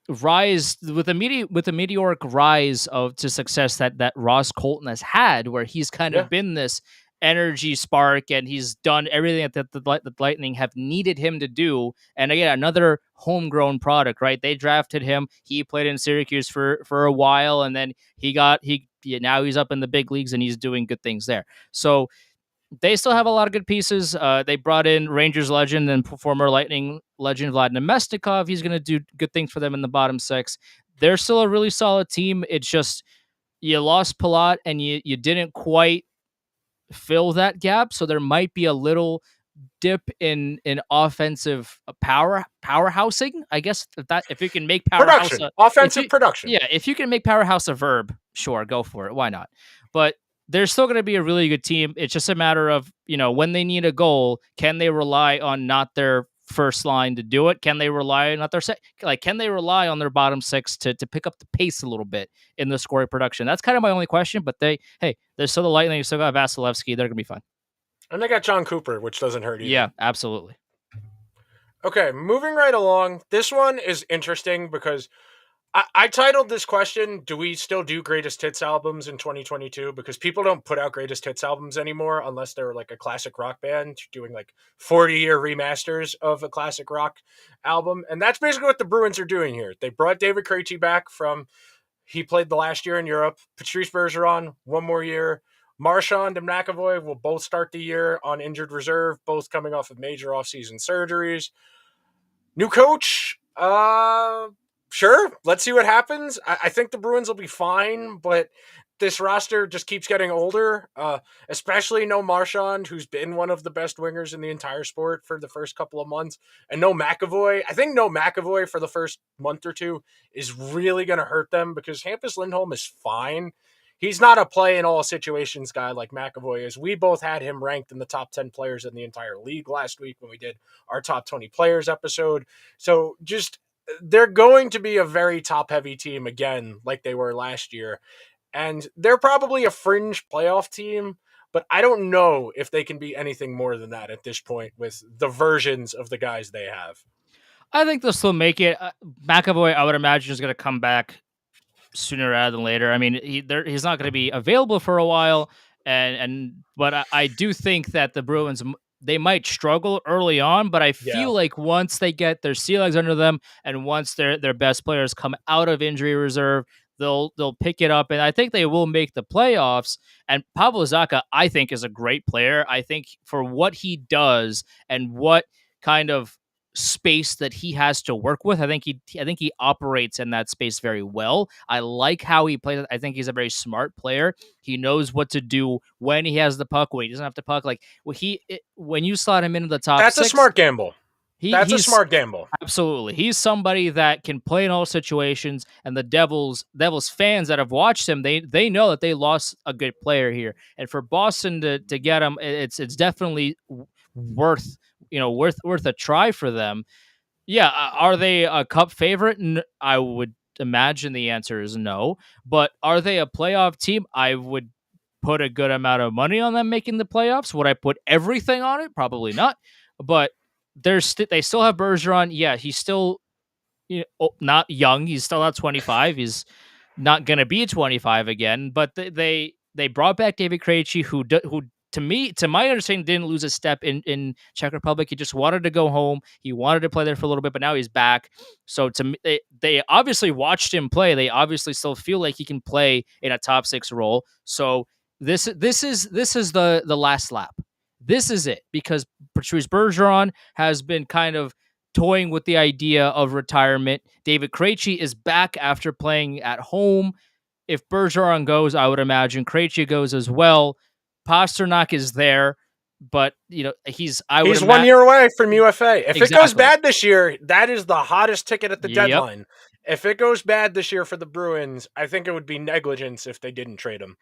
with the meteoric rise of to success that Ross Colton has had, where he's kind Yeah. of been this energy spark and he's done everything that the Lightning have needed him to do. And again, another homegrown product, right? They drafted him. He played in Syracuse for a while, and then now he's up in the big leagues and he's doing good things there. So they still have a lot of good pieces. They brought in Rangers legend and former Lightning legend Vladimir Mestikov. He's going to do good things for them in the bottom six. They're still a really solid team. It's just you lost Palat and you didn't quite fill that gap. So there might be a little dip in offensive powerhousing. I guess if you can make powerhouse Production. Offensive production. if you can make powerhouse a verb, sure, go for it. Why not? But they're still going to be a really good team. It's just a matter of, when they need a goal, can they rely on not their first line to do it? Can they rely on not their can they rely on their bottom six to pick up the pace a little bit in the scoring production? That's kind of my only question. But they're still the Lightning. You still got Vasilevsky. They're gonna be fine. And they got John Cooper, which doesn't hurt either. Yeah, absolutely. Okay, moving right along. This one is interesting because I titled this question, do we still do greatest hits albums in 2022? Because people don't put out greatest hits albums anymore unless they're like a classic rock band doing like 40-year remasters of a classic rock album. And that's basically what the Bruins are doing here. They brought David Krejci back he played the last year in Europe. Patrice Bergeron, one more year. Marchand and McAvoy will both start the year on injured reserve, both coming off of major offseason surgeries. New coach, sure. Let's see what happens. I think the Bruins will be fine, but this roster just keeps getting older, especially no Marchand, who's been one of the best wingers in the entire sport for the first couple of months, and no McAvoy. I think no McAvoy for the first month or two is really going to hurt them because Hampus Lindholm is fine. He's not a play in all situations guy like McAvoy is. We both had him ranked in the top 10 players in the entire league last week when we did our top 20 players episode. So they're going to be a very top heavy team again, like they were last year. And they're probably a fringe playoff team, but I don't know if they can be anything more than that at this point with the versions of the guys they have. I think they'll still make it. McAvoy, I would imagine, is going to come back sooner rather than later. I mean, he's not going to be available for a while, but I do think that the Bruins, they might struggle early on, but I feel like once they get their sea legs under them and once their best players come out of injury reserve, they'll pick it up, and I think they will make the playoffs. And Pavel Zacha, I think, is a great player. I think for what he does and what kind of space that he has to work with, I think he operates in that space very well. I like how he plays. I think he's a very smart player. He knows what to do when he has the puck, when he doesn't have the puck. Like when you slot him into the top That's six, a smart gamble. That's a smart gamble. Absolutely. He's somebody that can play in all situations, and the Devils fans that have watched him, they know that they lost a good player here. And for Boston to get him, it's definitely worth a try for them. Yeah, are they a cup favorite? I would imagine the answer is no. But are they a playoff team? I would put a good amount of money on them making the playoffs. Would I put everything on it? Probably not. But they still have Bergeron. Yeah, he's still not young. He's still not 25. He's not going to be 25 again. But they brought back David Krejci, who to my understanding, didn't lose a step in Czech Republic. He just wanted to go home. He wanted to play there for a little bit, but now he's back. So to me, they obviously watched him play. They obviously still feel like he can play in a top six role. So this is the last lap. This is it, because Patrice Bergeron has been kind of toying with the idea of retirement. David Krejci is back after playing at home. If Bergeron goes, I would imagine Krejci goes as well. Pasternak is there, but I would He's 1 imagine year away from UFA. If it goes exactly. bad this year, that is the hottest ticket at the Yep. deadline. If it goes bad this year for the Bruins, I think it would be negligence if they didn't trade him.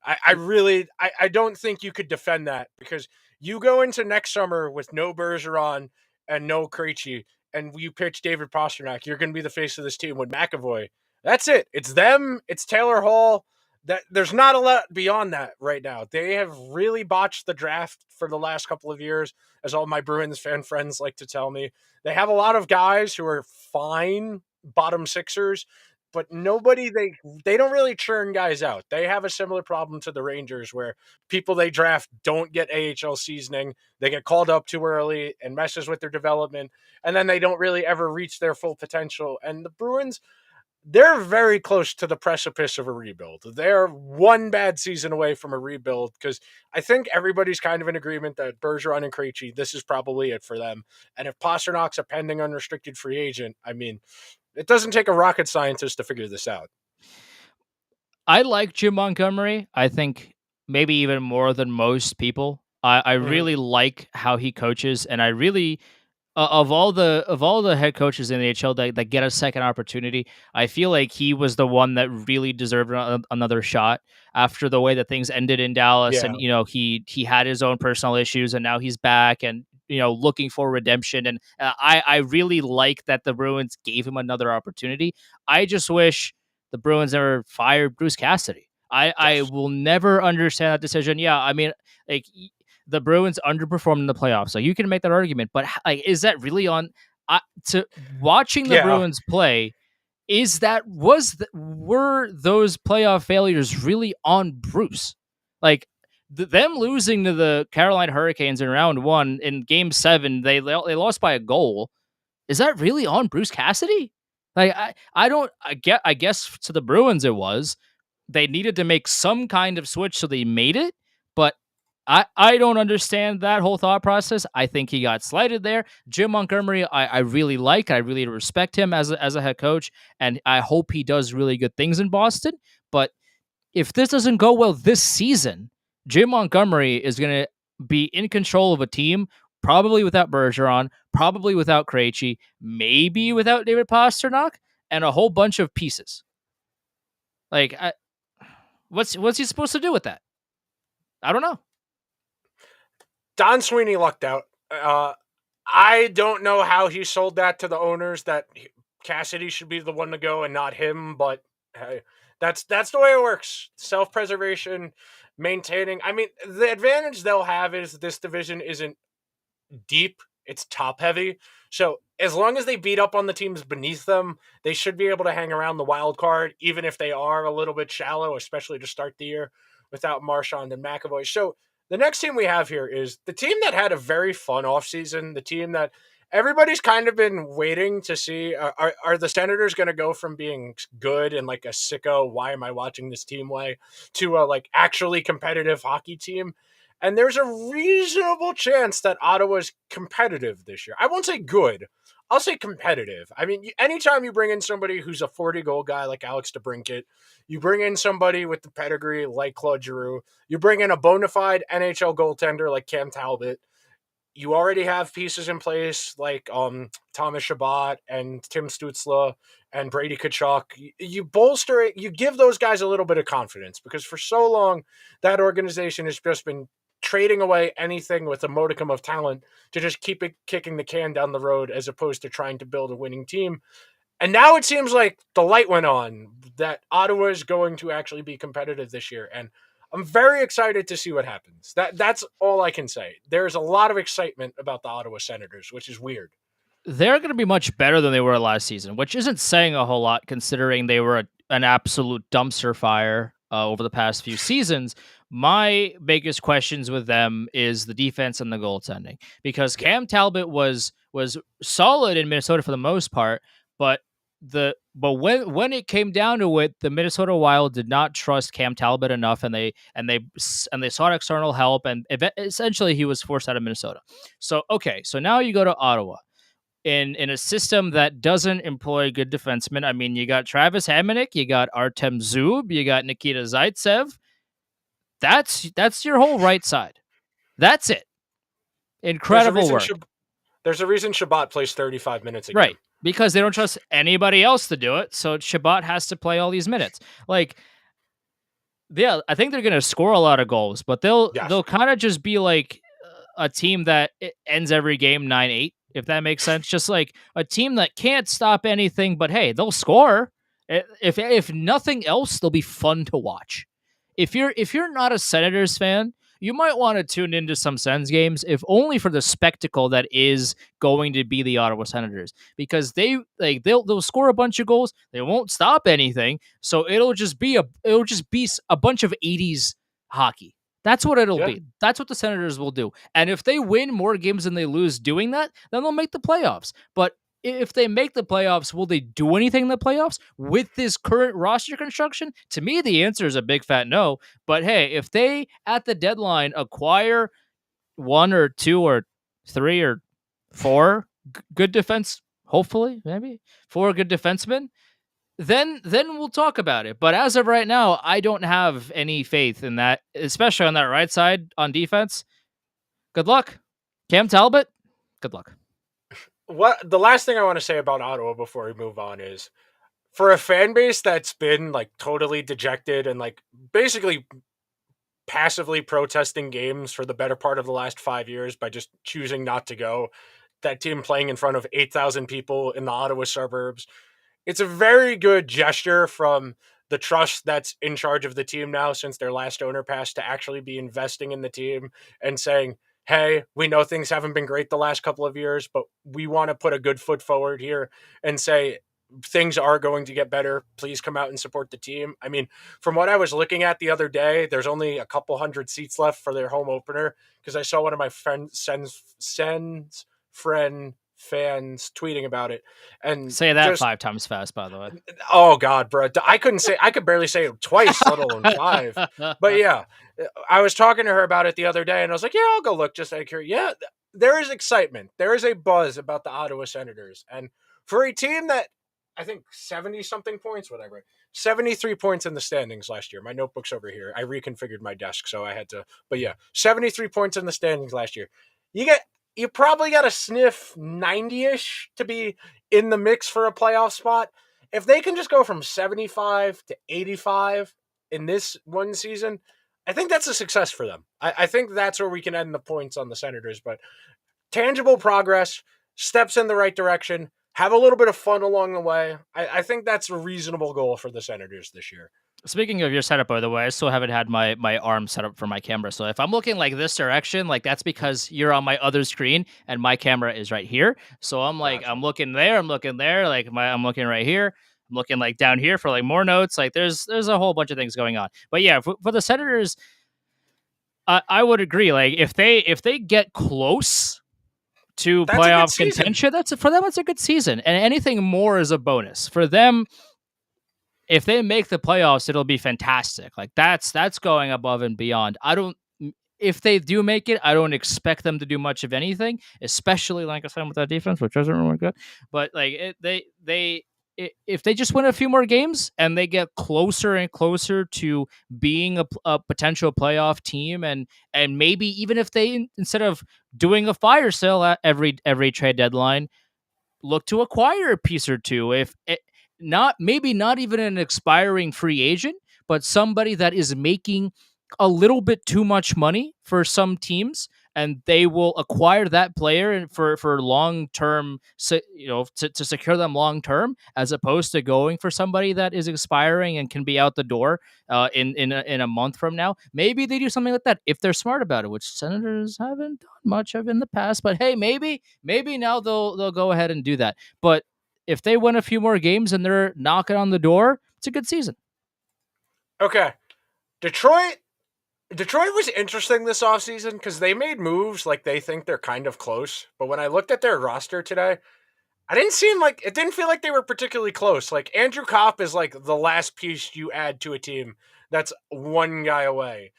I really, I don't think you could defend that, because you go into next summer with no Bergeron and no Krejci, and you pitch David Pasternak, you're going to be the face of this team with McAvoy. That's it. It's them. It's Taylor Hall. That there's not a lot beyond that right now. They have really botched the draft for the last couple of years, as all my Bruins fan friends like to tell me. They have a lot of guys who are fine bottom sixers, but they don't really churn guys out. They have a similar problem to the Rangers, where people they draft don't get AHL seasoning. They get called up too early and messes with their development, and then they don't really ever reach their full potential. And the Bruins, they're very close to the precipice of a rebuild. They're one bad season away from a rebuild, because I think everybody's kind of in agreement that Bergeron and Krejci, this is probably it for them. And if Pasternak's a pending unrestricted free agent, I mean, it doesn't take a rocket scientist to figure this out. I like Jim Montgomery. I think maybe even more than most people. I Mhm. really like how he coaches, and I really of all the head coaches in the NHL that get a second opportunity, I feel like he was the one that really deserved another shot after the way that things ended in Dallas. Yeah. And he had his own personal issues, and now he's back and looking for redemption. And I really like that the Bruins gave him another opportunity. I just wish the Bruins never fired Bruce Cassidy. I Yes. will never understand that decision. Yeah, I mean, like, the Bruins underperformed in the playoffs. So you can make that argument, but like, is that really on? To watching the Yeah. Bruins play, were those playoff failures really on Bruce? Like, them losing to the Carolina Hurricanes in round one in Game 7, they lost by a goal. Is that really on Bruce Cassidy? Like, I don't I guess to the Bruins it was. They needed to make some kind of switch, so they made it. But I don't understand that whole thought process. I think he got slighted there. Jim Montgomery, I really like. I really respect him as a head coach, and I hope he does really good things in Boston. But if this doesn't go well this season, Jim Montgomery is going to be in control of a team, probably without Bergeron, probably without Krejci, maybe without David Pasternak, and a whole bunch of pieces. Like, what's he supposed to do with that? I don't know. Don Sweeney lucked out. I don't know how he sold that to the owners, that Cassidy should be the one to go and not him, but hey, that's the way it works. Self-preservation, maintaining. I mean, the advantage they'll have is this division isn't deep, it's top heavy. So as long as they beat up on the teams beneath them, they should be able to hang around the wild card, even if they are a little bit shallow, especially to start the year without Marchand and McAvoy. So the next team we have here is the team that had a very fun offseason, the team that everybody's kind of been waiting to see, are the Senators going to go from being good and like a sicko, why am I watching this team way, to a like actually competitive hockey team? And there's a reasonable chance that Ottawa's competitive this year. I won't say good. I'll say competitive. I mean, anytime you bring in somebody who's a 40-goal guy like Alex DeBrincat, you bring in somebody with the pedigree like Claude Giroux, you bring in a bona fide NHL goaltender like Cam Talbot, you already have pieces in place like Thomas Chabot and Tim Stutzla and Brady Kachuk. You bolster it, you give those guys a little bit of confidence, because for so long that organization has just been trading away anything with a modicum of talent to just keep it kicking the can down the road, as opposed to trying to build a winning team. And now it seems like the light went on that Ottawa is going to actually be competitive this year. And I'm very excited to see what happens. That's all I can say. There's a lot of excitement about the Ottawa Senators, which is weird. they're going to be much better than they were last season, which isn't saying a whole lot considering they were an absolute dumpster fire over the past few seasons. My biggest questions with them is the defense and the goaltending because Yeah, Cam Talbot was solid in Minnesota for the most part, but when it came down to it, the Minnesota Wild did not trust Cam Talbot enough, and they sought external help, and essentially he was forced out of Minnesota. So okay, so now you go to Ottawa in a system that doesn't employ good defensemen. I mean, you got Travis Hamonic, you got Artem Zub, you got Nikita Zaitsev. That's your whole right side. That's it. there's a Incredible reason. work. There's a reason Shabbat plays 35 minutes a Right. game. Because they don't trust anybody else to do it, so Shabbat has to play all these minutes. Like, yeah, I think they're going to score a lot of goals, but Yes. they'll kind of just be like a team that ends every game 9-8, if that makes sense. Just like a team that can't stop anything, but hey, they'll score. If nothing else, they'll be fun to watch. If you're not a Senators fan, you might want to tune into some Sens games, if only for the spectacle that is going to be the Ottawa Senators, because they'll score a bunch of goals, they won't stop anything, so it'll just be a bunch of 80s hockey. That's what it'll Yeah. be. That's what the Senators will do. And if they win more games than they lose doing that, then they'll make the playoffs. But if they make the playoffs, will they do anything in the playoffs with this current roster construction? To me, the answer is a big fat no. But hey, if they at the deadline acquire one or two or three or four good defense, hopefully, maybe four good defensemen, then we'll talk about it. But as of right now, I don't have any faith in that, especially on that right side on defense. Good luck. Cam Talbot, good luck. What the last thing I want to say about Ottawa before we move on is, for a fan base that's been like totally dejected and like basically passively protesting games for the better part of the last 5 years by just choosing not to go, that team playing in front of 8,000 people in the Ottawa suburbs. It's a very good gesture from the trust that's in charge of the team now since their last owner passed to actually be investing in the team and saying, hey, we know things haven't been great the last couple of years, but we want to put a good foot forward here and say things are going to get better. Please come out and support the team. I mean, from what I was looking at the other day, there's only a couple hundred seats left for their home opener because I saw one of my friends sends friend fans tweeting about it and Say that just, 5 times fast, by the way. oh god, bro, I could barely say it twice, let alone five. But yeah, I was talking to her about it the other day and I was like, yeah, I'll go look just out of curiosity. Yeah, there is excitement, there is a buzz about the Ottawa Senators, and for a team that I think 70 something points, what I write, 73 points in the standings last year. My notebook's over here. I reconfigured my desk, so I had to, but yeah, 73 points in the standings last year. You get, you probably got to sniff 90-ish to be in the mix for a playoff spot. If they can just go from 75 to 85 in this one season, I think that's a success for them. I think that's where we can end the points on the Senators, but tangible progress, steps in the right direction, have a little bit of fun along the way. I think that's a reasonable goal for the Senators this year. Speaking of your setup, by the way, I still haven't had my arm set up for my camera. So if I'm looking like this direction, like that's because you're on my other screen and my camera is right here. So I'm like, Gotcha. I'm looking there, I'm looking there, like I'm looking right here. I'm looking like down here for like more notes. Like there's a whole bunch of things going on. But yeah, for the Senators, I would agree. Like if they get close to That's a good playoff season. contention, that's for them. That's a good season, and anything more is a bonus for them. If they make the playoffs, it'll be fantastic. Like that's going above and beyond. I don't. If they do make it, I don't expect them to do much of anything, especially like I said with that defense, which isn't really good. But like if they just win a few more games and they get closer and closer to being a potential playoff team, and maybe even if they, instead of doing a fire sale at every trade deadline, look to acquire a piece or two, if it, not maybe not even an expiring free agent, but somebody that is making a little bit too much money for some teams, and they will acquire that player and for long term, to secure them long term, as opposed to going for somebody that is expiring and can be out the door in a month from now. Maybe they do something like that if they're smart about it, which Senators haven't done much of in the past. But hey, maybe now they'll go ahead and do that. But if they win a few more games and they're knocking on the door, it's a good season. Okay. Detroit Detroit was interesting this offseason because they made moves like they think they're kind of close. But when I looked at their roster today, it didn't feel like they were particularly close. Like Andrew Kopp is like the last piece you add to a team that's one guy away.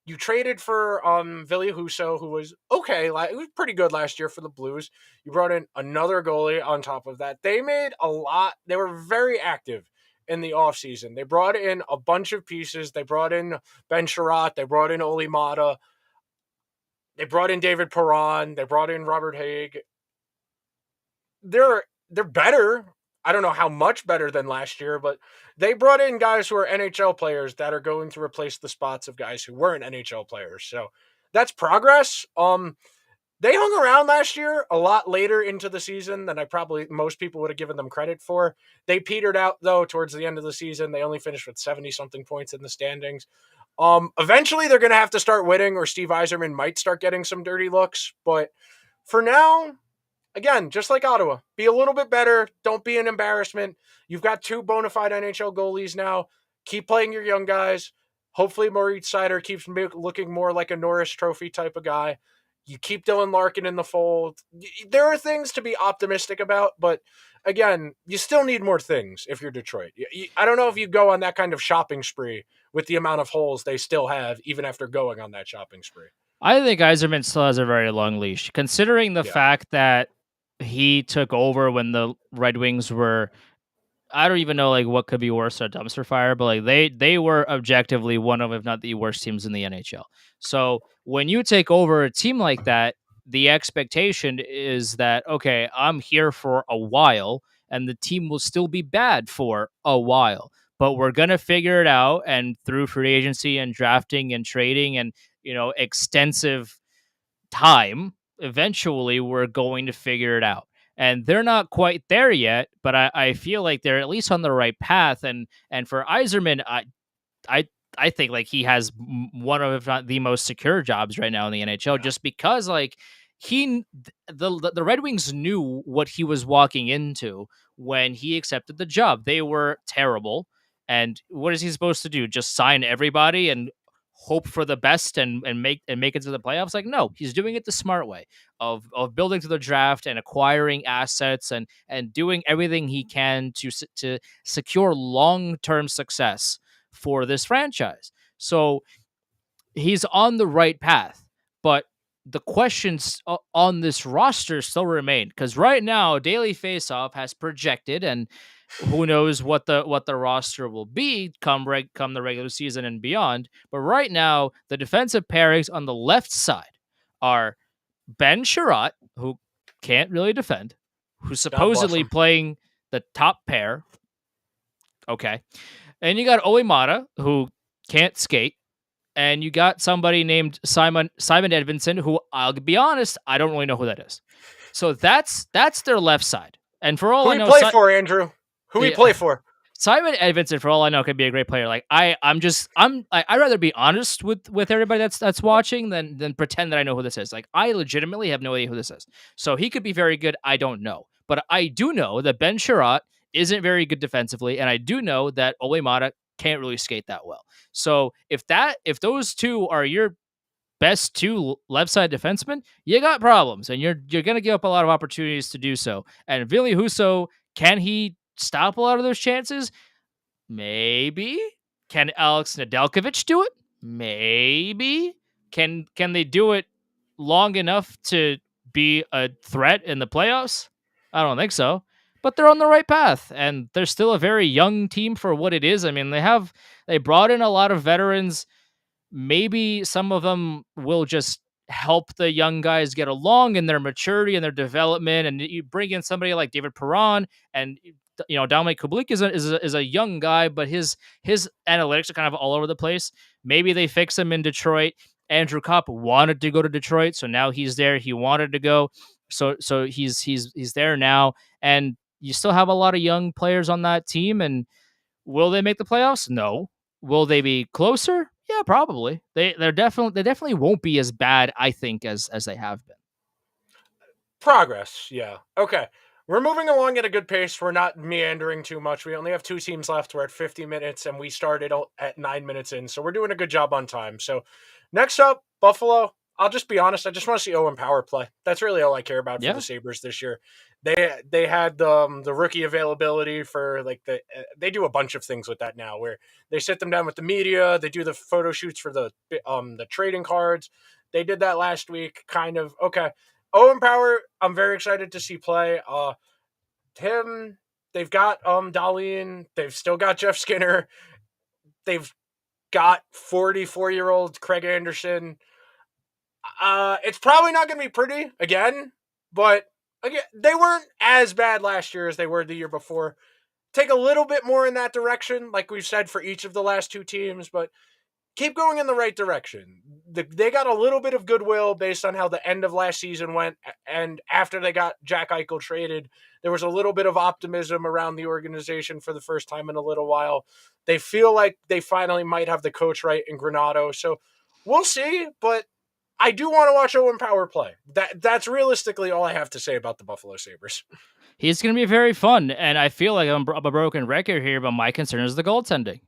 You traded for Ville Husso, who was okay, like he was pretty good last year for the Blues. You brought in another goalie on top of that. They made a lot. They were very active in the offseason. They brought in a bunch of pieces. They brought in Ben Sherratt. They brought in Oli Mata. They brought in David Perron. They brought in Robert Haig. They're better. I don't know how much better than last year, but they brought in guys who are NHL players that are going to replace the spots of guys who weren't NHL players. So that's progress. They hung around last year a lot later into the season than I probably most people would have given them credit for. They petered out though towards the end of the season. They only finished with 70 something points in the standings. Eventually they're going to have to start winning, or Steve Yzerman might start getting some dirty looks. But for now, again, just like Ottawa, be a little bit better. Don't be an embarrassment. You've got two bona fide NHL goalies now. Keep playing your young guys. Hopefully, Moritz Seider keeps looking more like a Norris Trophy type of guy. You keep Dylan Larkin in the fold. There are things to be optimistic about, but again, you still need more things if you're Detroit. I don't know if you go on that kind of shopping spree with the amount of holes they still have, even after going on that shopping spree. I think Yzerman still has a very long leash, considering the Yeah. fact that he took over when the Red Wings were, I don't even know like what could be worse than a dumpster fire, but like they were objectively one of, if not the worst teams in the NHL. So when you take over a team like that, the expectation is that okay, I'm here for a while, and the team will still be bad for a while, but we're gonna figure it out, and through free agency and drafting and trading and extensive time, eventually we're going to figure it out. And they're not quite there yet, but I feel like they're at least on the right path. And for Yzerman, I I think like he has one of, if not the most secure jobs right now in the NHL, Yeah. just because like the Red Wings knew what he was walking into when he accepted the job. They were terrible, and what is he supposed to do? Just sign everybody and hope for the best and make it to the playoffs? Like no, he's doing it the smart way of building to the draft and acquiring assets and doing everything he can to secure long-term success for this franchise. So he's on the right path, but the questions on this roster still remain, because right now Daily Faceoff has projected, and who knows what the roster will be come the regular season and beyond. But right now, the defensive pairings on the left side are Ben Sherratt, who can't really defend, who's God bless supposedly him. playing the top pair. Okay. And you got Oli Mata, who can't skate, and you got somebody named Simon Edvinsson, who I'll be honest, I don't really know who that is. So that's their left side. And for all Who I he know, play for, Andrew? Who he play yeah, for? Simon Edvinsson, for all I know, could be a great player. Like I'd rather be honest with everybody that's watching than pretend that I know who this is. Like I legitimately have no idea who this is. So he could be very good. I don't know, but I do know that Ben Sherratt isn't very good defensively, and I do know that Ole Mata can't really skate that well. So if those two are your best two left side defensemen, you got problems, and you're going to give up a lot of opportunities to do so. And Ville Husso, can he stop a lot of those chances? Maybe. Can Alex Nedeljkovic do it? Maybe. Can they do it long enough to be a threat in the playoffs? I don't think so. But they're on the right path, and they're still a very young team for what it is. I mean, they brought in a lot of veterans. Maybe some of them will just help the young guys get along in their maturity and their development. And you bring in somebody like David Perron, and Dominic Kubalik is a young guy, but his analytics are kind of all over the place. Maybe they fix him in Detroit. Andrew Kopp wanted to go to Detroit, so now he's there. He wanted to go, so he's there now, and you still have a lot of young players on that team. And will they make the playoffs? No. Will they be closer? Yeah, probably. They definitely won't be as bad, I think, as they have been. Progress, yeah. Okay. We're moving along at a good pace. We're not meandering too much. We only have two teams left. We're at 50 minutes, and we started at 9 minutes in. So we're doing a good job on time. So next up, Buffalo. I'll just be honest. I just want to see Owen Power play. That's really all I care about for Yeah. the Sabres this year. They had the rookie availability for like they do a bunch of things with that now where they sit them down with the media. They do the photo shoots for the trading cards. They did that last week. Kind of okay. Owen Power, I'm very excited to see play. Him, they've got Darlene, they've still got Jeff Skinner, they've got 44-year-old Craig Anderson. It's probably not going to be pretty again, but again, they weren't as bad last year as they were the year before. Take a little bit more in that direction, like we've said for each of the last two teams, but keep going in the right direction. They got a little bit of goodwill based on how the end of last season went. And after they got Jack Eichel traded, there was a little bit of optimism around the organization for the first time in a little while. They feel like they finally might have the coach right in Granato. So we'll see, but I do want to watch Owen Power play. That's realistically all I have to say about the Buffalo Sabres. He's going to be very fun, and I feel like I'm a broken record here, but my concern is the goaltending.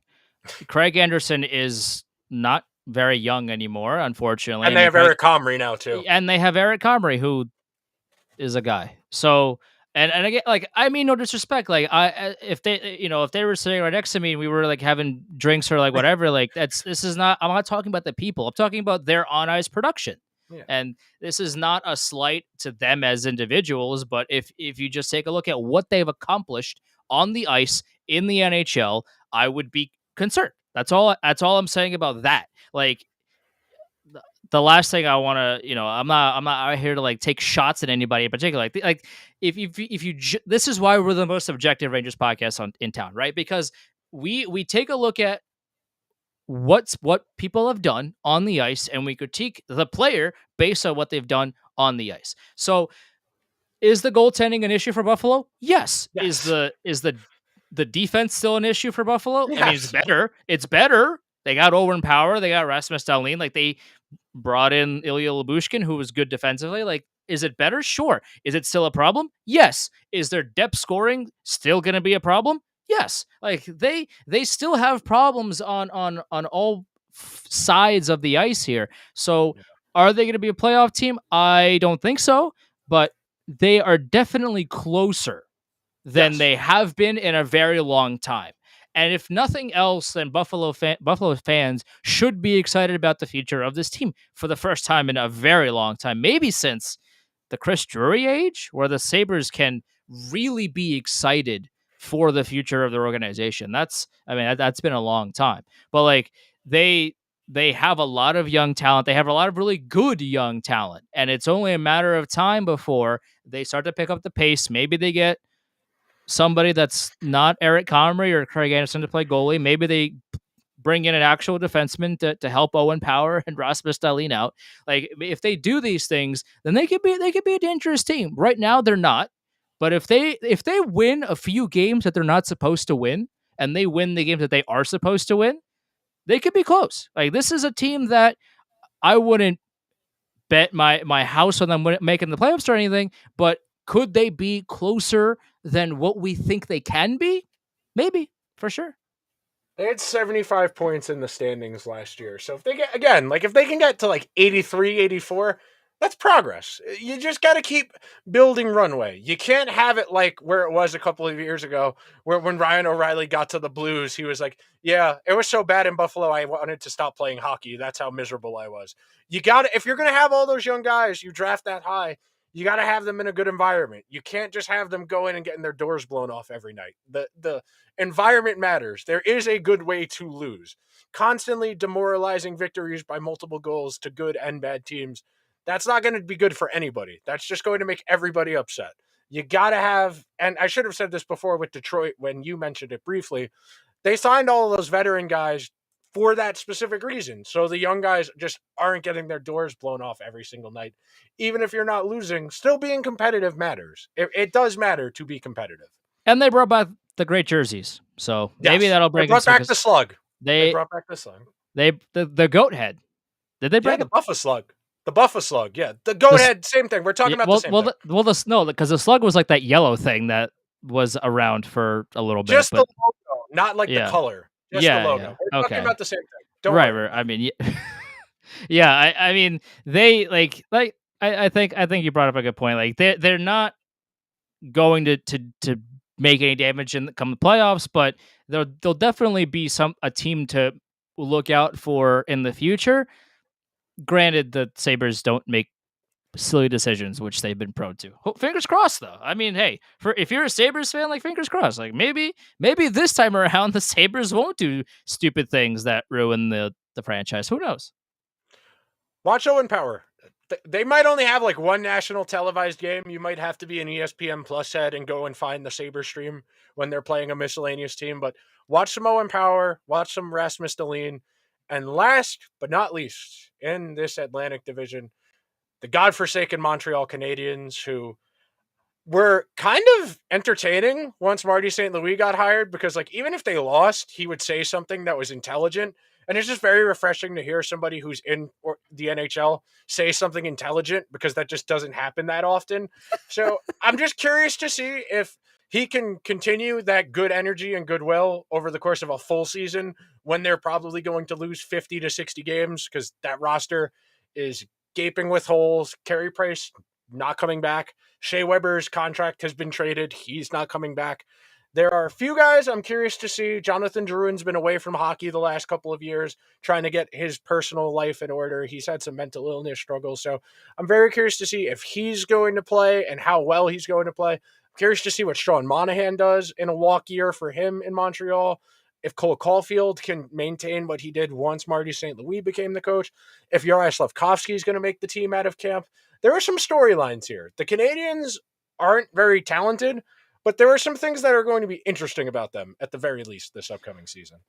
Craig Anderson is not very young anymore, unfortunately. And I they mean, have Eric Comrie now, too. and they have Eric Comrie, who is a guy. So, and again, like, I mean, no disrespect. Like, if they were sitting right next to me and we were like having drinks or like whatever, like this is not. I'm not talking about the people. I'm talking about their on ice production. Yeah. And this is not a slight to them as individuals, but if you just take a look at what they've accomplished on the ice in the NHL, I would be concerned. That's all. That's all I'm saying about that. Like, the last thing I want to, I'm not out here to like take shots at anybody in particular. Like this is why we're the most objective Rangers podcast in town, right? Because we take a look at what people have done on the ice, and we critique the player based on what they've done on the ice. So, is the goaltending an issue for Buffalo? Yes. Is Yes. the defense still an issue for Buffalo? I mean, it's Yes. better. It's better. They got Owen Power. They got Rasmus Dahlin. Like, they brought in Ilya Lyubushkin, who was good defensively. Like, is it better? Sure. Is it still a problem? Yes. Is their depth scoring still going to be a problem? Yes. Like, they still have problems on all sides of the ice here. So, Yeah. are they going to be a playoff team? I don't think so, but they are definitely closer than Yes. they have been in a very long time. And if nothing else, then Buffalo fans should be excited about the future of this team for the first time in a very long time, maybe since the Chris Drury age, where the Sabres can really be excited for the future of their organization. That's been a long time. But like, they have a lot of young talent. They have a lot of really good young talent, and it's only a matter of time before they start to pick up the pace. Maybe they get somebody that's not Eric Comrie or Craig Anderson to play goalie. Maybe they bring in an actual defenseman to help Owen Power and Rasmus Dahlin out. Like, if they do these things, then they could be a dangerous team. Right now they're not, but if they win a few games that they're not supposed to win, and they win the games that they are supposed to win, they could be close. Like, this is a team that I wouldn't bet my house on them making the playoffs or anything, but could they be closer than what we think they can be? Maybe, for sure. They had 75 points in the standings last year. So if they get, again, like if they can get to like 83, 84, that's progress. You just got to keep building runway. You can't have it like where it was a couple of years ago, where when Ryan O'Reilly got to the Blues, he was like, yeah, it was so bad in Buffalo, I wanted to stop playing hockey. That's how miserable I was. You got to, if you're going to have all those young guys, you draft that high, you got to have them in a good environment. You can't just have them go in and getting their doors blown off every night. The environment matters. There is a good way to lose. Constantly demoralizing victories by multiple goals to good and bad teams, that's not going to be good for anybody. That's just going to make everybody upset. you got to have, and I should have said this before with Detroit when you mentioned it briefly, they signed all of those veteran guys for that specific reason. So the young guys just aren't getting their doors blown off every single night. Even if you're not losing, still being competitive matters. It does matter to be competitive. And they brought back the great jerseys, so maybe Yes. that'll They bring them brought some. back the slug. They They brought back the slug. the goat head. Did they Yeah, bring the it? Buffa slug. The Buffa slug. Yeah. The goat The head, same thing. We're talking Yeah, about the same thing. no, because the slug was like that yellow thing that was around for a little bit, Just the but logo, not like the yeah, color. Just the yeah, logo. yeah, We're talking okay, about the same thing. Don't right, worry. right. I mean, yeah, yeah. I mean, they like. I think you brought up a good point. Like they're not going to make any damage in come the playoffs, but there'll definitely be a team to look out for in the future. Granted, the Sabres don't make silly decisions, which they've been prone to. Fingers crossed, though. I mean, hey, for if you're a Sabres fan, like fingers crossed. Like maybe this time around the Sabres won't do stupid things that ruin the franchise. Who knows? Watch Owen Power. They might only have like one national televised game. You might have to be an ESPN Plus head and go and find the Saber stream when they're playing a miscellaneous team. But watch some Owen Power, watch some Rasmus Dahlin. And last but not least, in this Atlantic division, the godforsaken Montreal Canadiens, who were kind of entertaining once Marty St. Louis got hired, because like even if they lost, he would say something that was intelligent. And it's just very refreshing to hear somebody who's in the NHL say something intelligent, because that just doesn't happen that often. So I'm just curious to see if he can continue that good energy and goodwill over the course of a full season when they're probably going to lose 50 to 60 games, because that roster is gaping with holes. Carey Price not coming back. Shea Weber's contract has been traded. He's not coming back. There are a few guys I'm curious to see. Jonathan Drouin's been away from hockey the last couple of years, trying to get his personal life in order. He's had some mental illness struggles. So I'm very curious to see if he's going to play and how well he's going to play. I'm curious to see what Sean Monahan does in a walk year for him in Montreal. If Cole Caulfield can maintain what he did once Marty St. Louis became the coach. If Juraj Slafkovsky is going to make the team out of camp. There are some storylines here. The Canadians aren't very talented, but there are some things that are going to be interesting about them at the very least this upcoming season.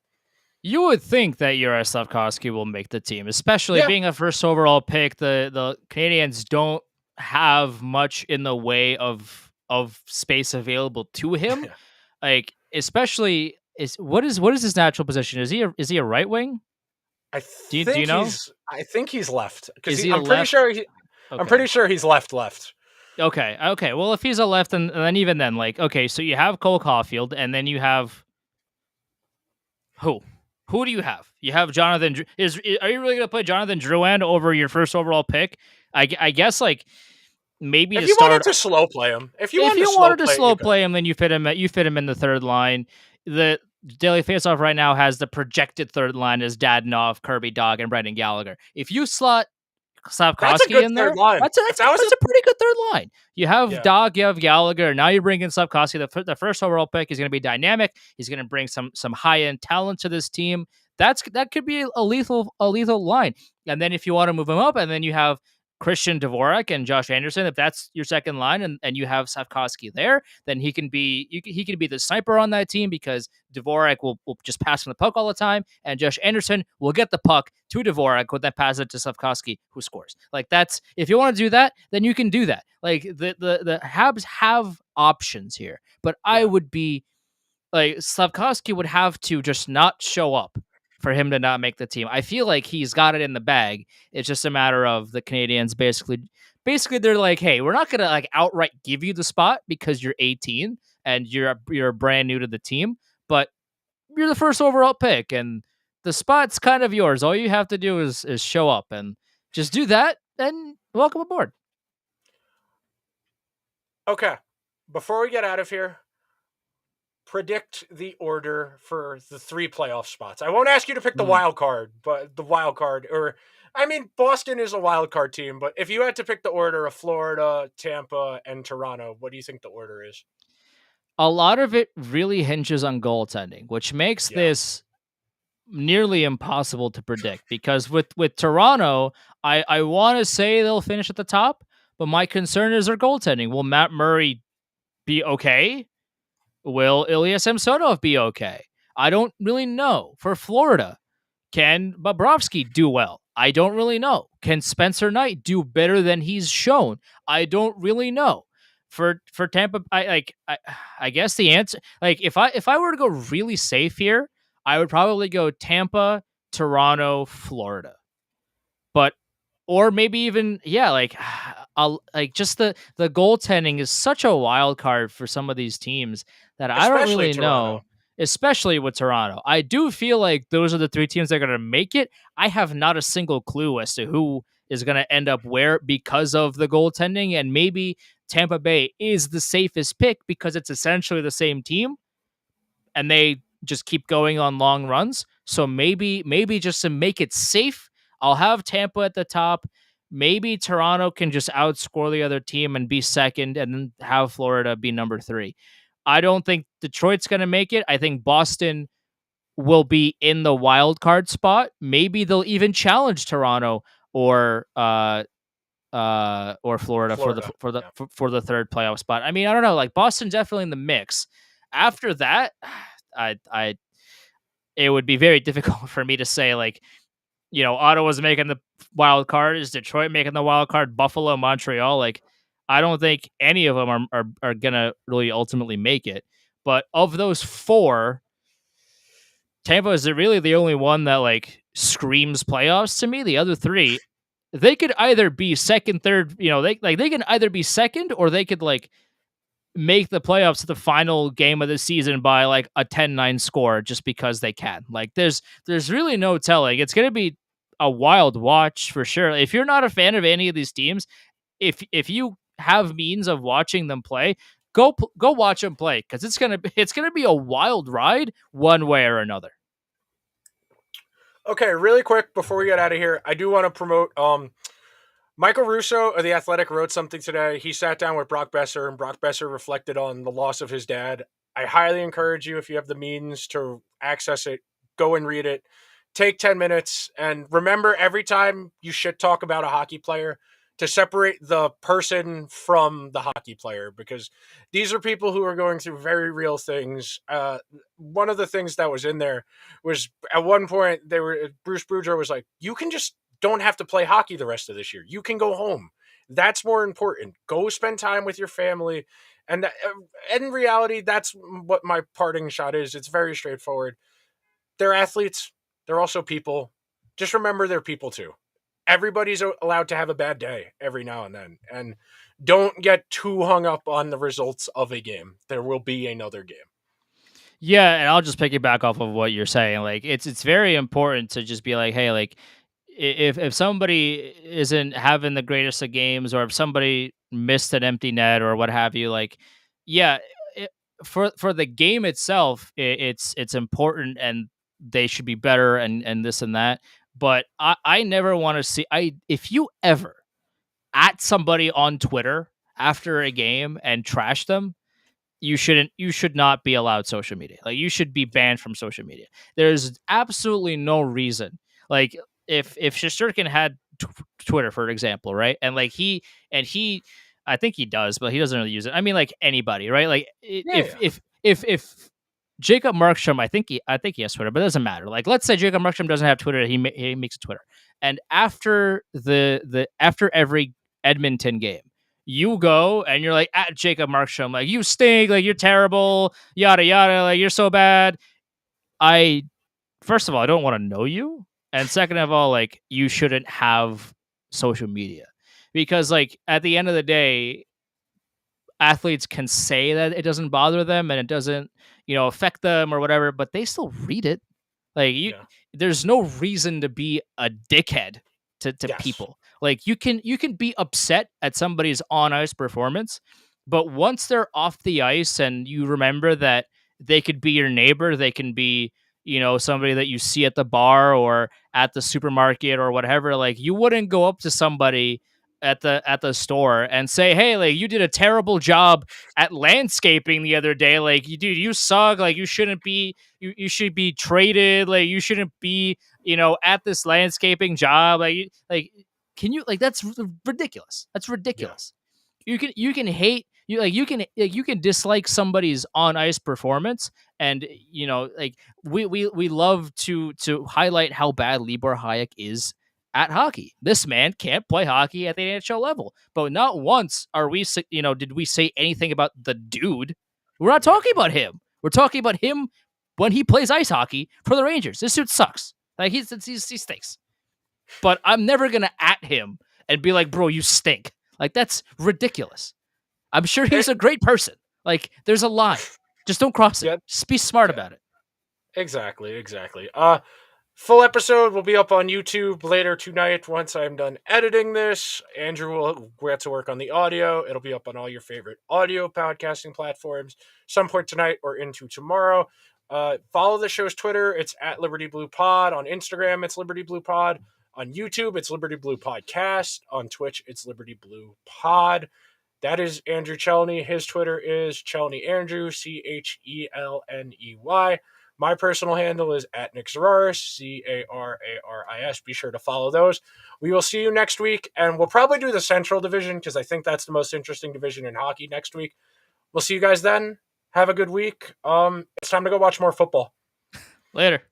You would think that Juraj Slafkovsky will make the team, especially Yeah. being a first overall pick. The Canadians don't have much in the way of space available to him. Yeah. Like especially what is his natural position? Is he a right wing? I Do you think know? he's left, because Is he a I'm pretty left? sure I'm Okay. pretty sure he's left. Okay. Well, if he's a left, and then even then, like, okay, so you have Cole Caulfield, and then you have who? Who do you have? You have Jonathan. Are you really going to play Jonathan Drouin over your first overall pick? I guess like maybe If to you start. wanted to slow play him, If you wanted to slow play him, then you fit him in the third line. The Daily Faceoff right now has the projected third line as Dadonov, Kirby Dog, and Brendan Gallagher. If you slot That's a Slafkovsky good in third there, line. that's a pretty good third line. You have Yeah. Dog, you have Gallagher. Now you bring in Slafkovsky. The first overall pick is going to be dynamic. He's going to bring some high end talent to this team. That could be a lethal line. And then if you want to move him up, and then you have Christian Dvorak and Josh Anderson. If that's your second line, and you have Slafkovsky there, then he can be the sniper on that team, because Dvorak will just pass him the puck all the time, and Josh Anderson will get the puck to Dvorak, who then pass it to Slafkovsky, who scores. Like that's, if you want to do that, then you can do that. Like the Habs have options here, but I would be like Slafkovsky would have to just not show up for him to not make the team. I feel like he's got it in the bag. It's just a matter of the Canadians basically they're like, hey, we're not gonna like outright give you the spot because you're 18 and you're brand new to the team, but you're the first overall pick and the spot's kind of yours. All you have to do is show up and just do that, and welcome aboard. Okay. Before we get out of here, predict the order for the 3 playoff spots. I won't ask you to pick the wild card, but the wild card, or I mean, Boston is a wild card team, but if you had to pick the order of Florida, Tampa, and Toronto, what do you think the order is? A lot of it really hinges on goaltending, which makes this nearly impossible to predict, because with Toronto, I want to say they'll finish at the top, but my concern is their goaltending. Will Matt Murray be okay? Will Ilya Samsonov be okay? I don't really know. For Florida, can Bobrovsky do well? I don't really know. Can Spencer Knight do better than he's shown? I don't really know. For Tampa, I guess the answer, like if I were to go really safe here, I would probably go Tampa, Toronto, Florida. But or maybe even like like just the goaltending is such a wild card for some of these teams that I don't especially really Toronto. know, especially with Toronto. I do feel like those are the three teams that are going to make it. I have not a single clue as to who is going to end up where because of the goaltending, and maybe Tampa Bay is the safest pick because it's essentially the same team and they just keep going on long runs. So maybe just to make it safe, I'll have Tampa at the top. Maybe Toronto can just outscore the other team and be second, and then have Florida be number 3. I don't think Detroit's going to make it. I think Boston will be in the wild card spot. Maybe they'll even challenge Toronto or Florida for the Florida. Yeah. for the third playoff spot. I mean, I don't know. Like Boston's definitely in the mix. After that, I it would be very difficult for me to say like, Ottawa's making the wild card. Is Detroit making the wild card? Buffalo, Montreal. Like, I don't think any of them are gonna really ultimately make it. But of those four, Tampa is really the only one that like screams playoffs to me. The other three, they could either be second, third. They can either be second or they could like make the playoffs to the final game of the season by like a 10-9 score just because they can. Like there's really no telling. It's going to be a wild watch for sure. If you're not a fan of any of these teams, if you have means of watching them play, go watch them play cuz it's going to be a wild ride one way or another. Okay, really quick before we get out of here, I do want to promote Michael Russo of The Athletic wrote something today. He sat down with Brock Besser, and Brock Besser reflected on the loss of his dad. I highly encourage you, if you have the means to access it, go and read it. Take 10 minutes, and remember every time you shit talk about a hockey player to separate the person from the hockey player, because these are people who are going through very real things. One of the things that was in there was at one point Bruce Boudreau was like, "You can just don't have to play hockey the rest of this year. You can go home. That's more important. Go spend time with your family." And in reality, that's what my parting shot is. It's very straightforward. They're athletes. They're also people. Just remember they're people too. Everybody's allowed to have a bad day every now and then. And don't get too hung up on the results of a game. There will be another game. Yeah, and I'll just pick it back off of what you're saying. Like it's very important to just be like, hey, like if somebody isn't having the greatest of games, or if somebody missed an empty net or what have you, like yeah, it, for the game itself, it's important and they should be better and this and that. But I never want to see if you ever at somebody on Twitter after a game and trash them, you should not be allowed social media. Like you should be banned from social media. There's absolutely no reason. Like if Shesterkin had Twitter, for example, right? And like he I think he does, but he doesn't really use it. I mean, like anybody, right? Like Yeah. if Jacob Markstrom, I think he has Twitter, but it doesn't matter. Like let's say Jacob Markstrom doesn't have Twitter, he makes a Twitter. And after after every Edmonton game, you go and you're like at Jacob Markstrom, like you stink, like you're terrible, yada yada, like you're so bad. I First of all, I don't want to know you, and second of all, like you shouldn't have social media because, like at the end of the day, athletes can say that it doesn't bother them and it doesn't, affect them or whatever, but they still read it. Like Yeah. there's no reason to be a dickhead to Yes. people. Like you can be upset at somebody's on ice performance, but once they're off the ice and you remember that they could be your neighbor, they can be, somebody that you see at the bar or at the supermarket or whatever. Like you wouldn't go up to somebody at the store and say, "Hey, like you did a terrible job at landscaping the other day. Like dude, you suck. Like you shouldn't be you should be traded. Like you shouldn't be, at this landscaping job. Like can you like that's ridiculous. That's Yeah. ridiculous. You can You can dislike somebody's on ice performance, and like we love to highlight how bad Libor Hayek is at hockey. This man can't play hockey at the NHL level, but not once did we say anything about the dude. We're not talking about him. We're talking about him when he plays ice hockey for the Rangers. This dude sucks. Like he stinks. But I'm never gonna at him and be like, bro, you stink. Like that's ridiculous. I'm sure he's a great person. Like there's a line. Just don't cross it. Yeah, Just be smart yeah, about it. exactly. Full episode will be up on YouTube later tonight once I'm done editing this. Andrew will get to work on the audio. It'll be up on all your favorite audio podcasting platforms some point tonight or into tomorrow. Follow the show's Twitter. It's at Liberty Blue Pod. On Instagram, it's Liberty Blue Pod. On YouTube, it's Liberty Blue Podcast. On Twitch, it's Liberty Blue Pod. That is Andrew Chelney. His Twitter is Chelney Andrew, CHELNEY. My personal handle is at Nick Zararis, CARARIS. Be sure to follow those. We will see you next week, and we'll probably do the Central Division because I think that's the most interesting division in hockey next week. We'll see you guys then. Have a good week. It's time to go watch more football. Later.